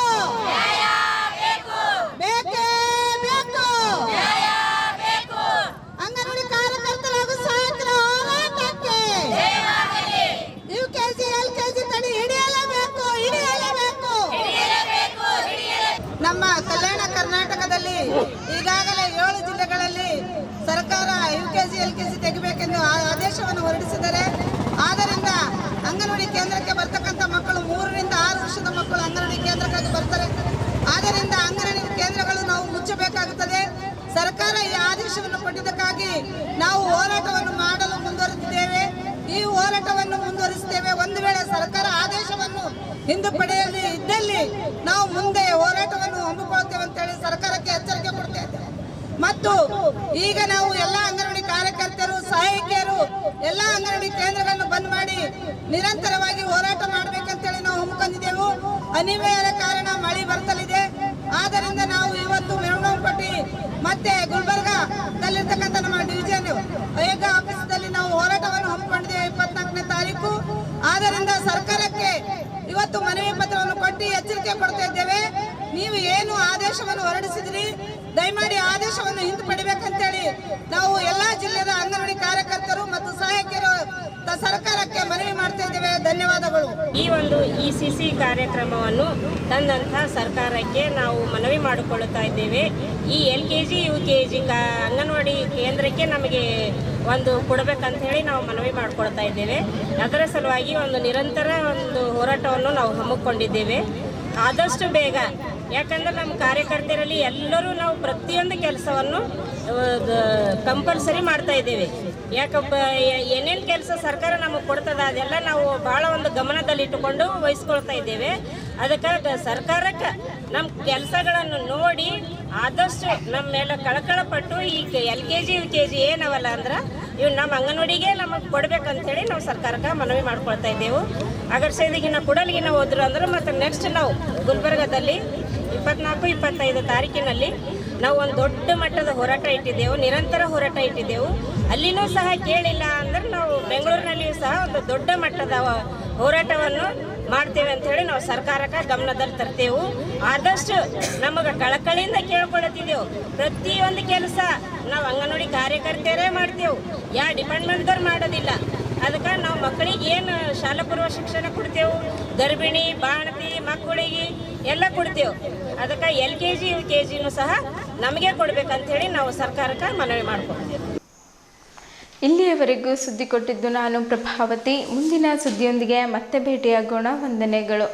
ಬೇಕೇ ಬೇಕು. ಅಂಗನವಾಡಿ ಕಾರ್ಯಕರ್ತರ ಹಾಗೂ ಸಹಾಯಕರ ಹೋರಾಟಕ್ಕೆ UKG LKG ತಡೆ ಹಿಡಿಯಲೇಬೇಕು, ಹಿಡಿಯಲೇಬೇಕು. ನಮ್ಮ ಕಲ್ಯಾಣ ಕರ್ನಾಟಕದಲ್ಲಿ ಈಗಾಗಲೇ 7 ಜಿಲ್ಲೆಗಳಲ್ಲಿ ಸರ್ಕಾರ UKG LKG ತೆಗಿಬೇಕೆಂದು ಆದೇಶವನ್ನು ಹೊರಡಿಸಿದ್ದಾರೆ. ಆದ್ದರಿಂದ ಅಂಗನವಾಡಿ ಕೇಂದ್ರಕ್ಕೆ ಬರ್ತಕ್ಕಂಥ ಮಕ್ಕಳು 3 ರಿಂದ 6 ವರ್ಷದ ಮಕ್ಕಳು ಅಂಗನವಾಡಿ ಕೇಂದ್ರಕ್ಕಾಗಿ ಬರ್ತಾರೆ. ಆದ್ದರಿಂದ ಅಂಗನವಾಡಿ ಕೇಂದ್ರಗಳು ನಾವು ಮುಚ್ಚಬೇಕಾಗುತ್ತದೆ. ಸರ್ಕಾರ ಈ ಆದೇಶವನ್ನು ಕೊಟ್ಟಿದ್ದಕ್ಕಾಗಿ ನಾವು ಹೋರಾಟವನ್ನು ಮಾಡಲು ಮುಂದುವರೆದಿದ್ದೇವೆ. ಈ ಹೋರಾಟವನ್ನು ಮುಂದುವರಿಸುತ್ತೇವೆ. ಒಂದು ವೇಳೆ ಸರ್ಕಾರ ಆದೇಶವನ್ನು ಹಿಂದೆ ಪಡೆಯಲು ಇದ್ದಲ್ಲಿ ನಾವು ಮುಂದೆ ಹೋರಾಟವನ್ನು ಹಮ್ಮಿಕೊಳ್ಳುತ್ತೇವೆ ಅಂತೇಳಿ ಸರ್ಕಾರಕ್ಕೆ ಎಚ್ಚರಿಕೆ ಕೊಡ್ತಾ ಇದ್ದೇವೆ. ಮತ್ತು ಈಗ ನಾವು ಎಲ್ಲ ಅಂಗನವಾಡಿ ಕಾರ್ಯಕರ್ತರು, ಸಹಾಯಕಿಯರು ಎಲ್ಲ ಅಂಗನವಾಡಿ ಕೇಂದ್ರಗಳನ್ನು ಬಂದ್ ಮಾಡಿ ನಿರಂತರವಾಗಿ ಹೋರಾಟ ಮಾಡಬೇಕಂತೇಳಿ ನಾವು ಹಮ್ಮಿಕೊಂಡಿದ್ದೆವು. ಅನಿವಾರ್ಯ ಕಾರಣ ಮಳೆ ಬರ್ತಲಿದೆ. ಆದ್ದರಿಂದ ನಾವು ಇವತ್ತು ಮೆರವಣಿಗೆ ಮತ್ತೆ ಗುಲ್ಬರ್ಗಾದಲ್ಲಿರ್ತಕ್ಕಂಥ ನಮ್ಮ ಡಿವಿಷನ್ ಆಯೋಗ ಆಫೀಸಲ್ಲಿ ನಾವು ಹೋರಾಟವನ್ನು ಹಮ್ಮಿಕೊಂಡಿದ್ದೇವೆ 24ನೇ ತಾರೀಕು. ಆದ್ದರಿಂದ ಸರ್ಕಾರಕ್ಕೆ ಇವತ್ತು ಮನವಿ ಪತ್ರವನ್ನು ಕೊಟ್ಟು ಎಚ್ಚರಿಕೆ ಕೊಡ್ತಾ ಇದ್ದೇವೆ. ನೀವು ಏನು ಆದೇಶವನ್ನು ಹೊರಡಿಸಿದ್ರಿ, ದಯಮಾಡಿ ಆದೇಶವನ್ನು ಹಿಂಪಡಿಬೇಕಂತೇಳಿ ನಾವು ಎಲ್ಲಾ ಜಿಲ್ಲೆಯ ಅಂಗನವಾಡಿ ಕಾರ್ಯಕರ್ತರು ಮತ್ತು ಸಹಾಯಕಿಯರು ಸರ್ಕಾರಕ್ಕೆ ಮನವಿ ಮಾಡ್ತಾ ಇದ್ದೇವೆ. ಧನ್ಯವಾದಗಳು. ಈ ಒಂದು ECC ಕಾರ್ಯಕ್ರಮವನ್ನು ತಂದಂತಹ ಸರ್ಕಾರಕ್ಕೆ ನಾವು ಮನವಿ ಮಾಡಿಕೊಳ್ಳುತ್ತಾ ಇದ್ದೇವೆ. ಈ LKG UKG ಅಂಗನವಾಡಿ ಕೇಂದ್ರಕ್ಕೆ ನಮಗೆ ಒಂದು ಕೊಡಬೇಕಂತ ಹೇಳಿ ನಾವು ಮನವಿ ಮಾಡಿಕೊಳ್ತಾ ಇದ್ದೇವೆ. ಅದರ ಸಲುವಾಗಿ ಒಂದು ನಿರಂತರ ಒಂದು ಹೋರಾಟವನ್ನು ನಾವು ಹಮ್ಮಿಕೊಂಡಿದ್ದೇವೆ. ಆದಷ್ಟು ಬೇಗ ಯಾಕಂದ್ರೆ ನಮ್ಮ ಕಾರ್ಯಕರ್ತರಲ್ಲಿ ಎಲ್ಲರೂ ನಾವು ಪ್ರತಿಯೊಂದು ಕೆಲಸವನ್ನು ಕಂಪಲ್ಸರಿ ಮಾಡ್ತಾ ಇದ್ದೇವೆ. ಯಾಕಪ್ಪ ಏನೇನು ಕೆಲಸ ಸರ್ಕಾರ ನಮಗೆ ಕೊಡ್ತದ ಅದೆಲ್ಲ ನಾವು ಭಾಳ ಒಂದು ಗಮನದಲ್ಲಿಟ್ಟುಕೊಂಡು ವಹಿಸ್ಕೊಳ್ತಾ ಇದ್ದೇವೆ. ಅದಕ್ಕೆ ಸರ್ಕಾರಕ್ಕೆ ನಮ್ಮ ಕೆಲಸಗಳನ್ನು ನೋಡಿ ಆದಷ್ಟು ನಮ್ಮ ಮೇಲೆ ಕಳಕಳಪಟ್ಟು ಈ LKG UKG ಏನವಲ್ಲ ಅಂದ್ರೆ ಇವು ನಮ್ಮ ಅಂಗನವಾಡಿಗೆ ನಮಗೆ ಕೊಡ್ಬೇಕಂತೇಳಿ ನಾವು ಸರ್ಕಾರಕ್ಕೆ ಮನವಿ ಮಾಡ್ಕೊಳ್ತಾ ಇದ್ದೆವು. ಅಗರ್ಸೈದಿಗಿನ ಕುಡಲಿಗಿನ ಹೋದ್ರು ಅಂದ್ರೆ ಮತ್ತು ನೆಕ್ಸ್ಟ್ ನಾವು ಗುಲ್ಬರ್ಗದಲ್ಲಿ 24-25 ತಾರೀಕಿನಲ್ಲಿ ನಾವು ಒಂದು ದೊಡ್ಡ ಮಟ್ಟದ ಹೋರಾಟ ಇಟ್ಟಿದ್ದೆವು, ನಿರಂತರ ಹೋರಾಟ ಇಟ್ಟಿದ್ದೆವು. ಅಲ್ಲಿನೂ ಸಹ ಕೇಳಿಲ್ಲ ಅಂದ್ರೆ ನಾವು ಬೆಂಗಳೂರಿನಲ್ಲಿಯೂ ಸಹ ಒಂದು ದೊಡ್ಡ ಮಟ್ಟದ ಹೋರಾಟವನ್ನು ಮಾಡ್ತೇವೆ ಅಂಥೇಳಿ ನಾವು ಸರ್ಕಾರಕ್ಕೆ ಗಮನದಲ್ಲಿ ತರ್ತೇವೆ. ಆದಷ್ಟು ನಮಗೆ ಕಳಕಳಿಯಿಂದ ಕೇಳ್ಕೊಳ್ತಿದ್ದೆವು. ಪ್ರತಿಯೊಂದು ಕೆಲಸ ನಾವು ಅಂಗನವಾಡಿ ಕಾರ್ಯಕರ್ತೆಯರೇ ಮಾಡ್ತೇವೆ, ಯಾವ ಡಿಪಾರ್ಟ್ಮೆಂಟ್ದವ್ರು ಮಾಡೋದಿಲ್ಲ. ಅದಕ್ಕೆ ನಾವು ಮಕ್ಕಳಿಗೆ ಏನು ಶಾಲಾ ಪೂರ್ವ ಶಿಕ್ಷಣ ಕೊಡ್ತೇವೆ, ಗರ್ಭಿಣಿ ಬಾಣತಿ ಮಕ್ಕಳಿಗೆ ಎಲ್ಲ ಕೊಡ್ತೇವೆ. ಅದಕ್ಕೆ LKG UKGನೂ ಸಹ ನಮಗೆ ಕೊಡ್ಬೇಕಂತೇಳಿ ನಾವು ಸರ್ಕಾರಕ್ಕೆ ಮನವಿ ಮಾಡ್ಕೊಳ್ತೇವೆ. ಇಲ್ಲಿಯವರೆಗೂ ಸುದ್ದಿ ಕೊಟ್ಟಿದ್ದು ನಾನು ಪ್ರಭಾವತಿ. ಮುಂದಿನ ಸುದ್ದಿಯೊಂದಿಗೆ ಮತ್ತೆ ಭೇಟಿಯಾಗೋಣ. ವಂದನೆಗಳು.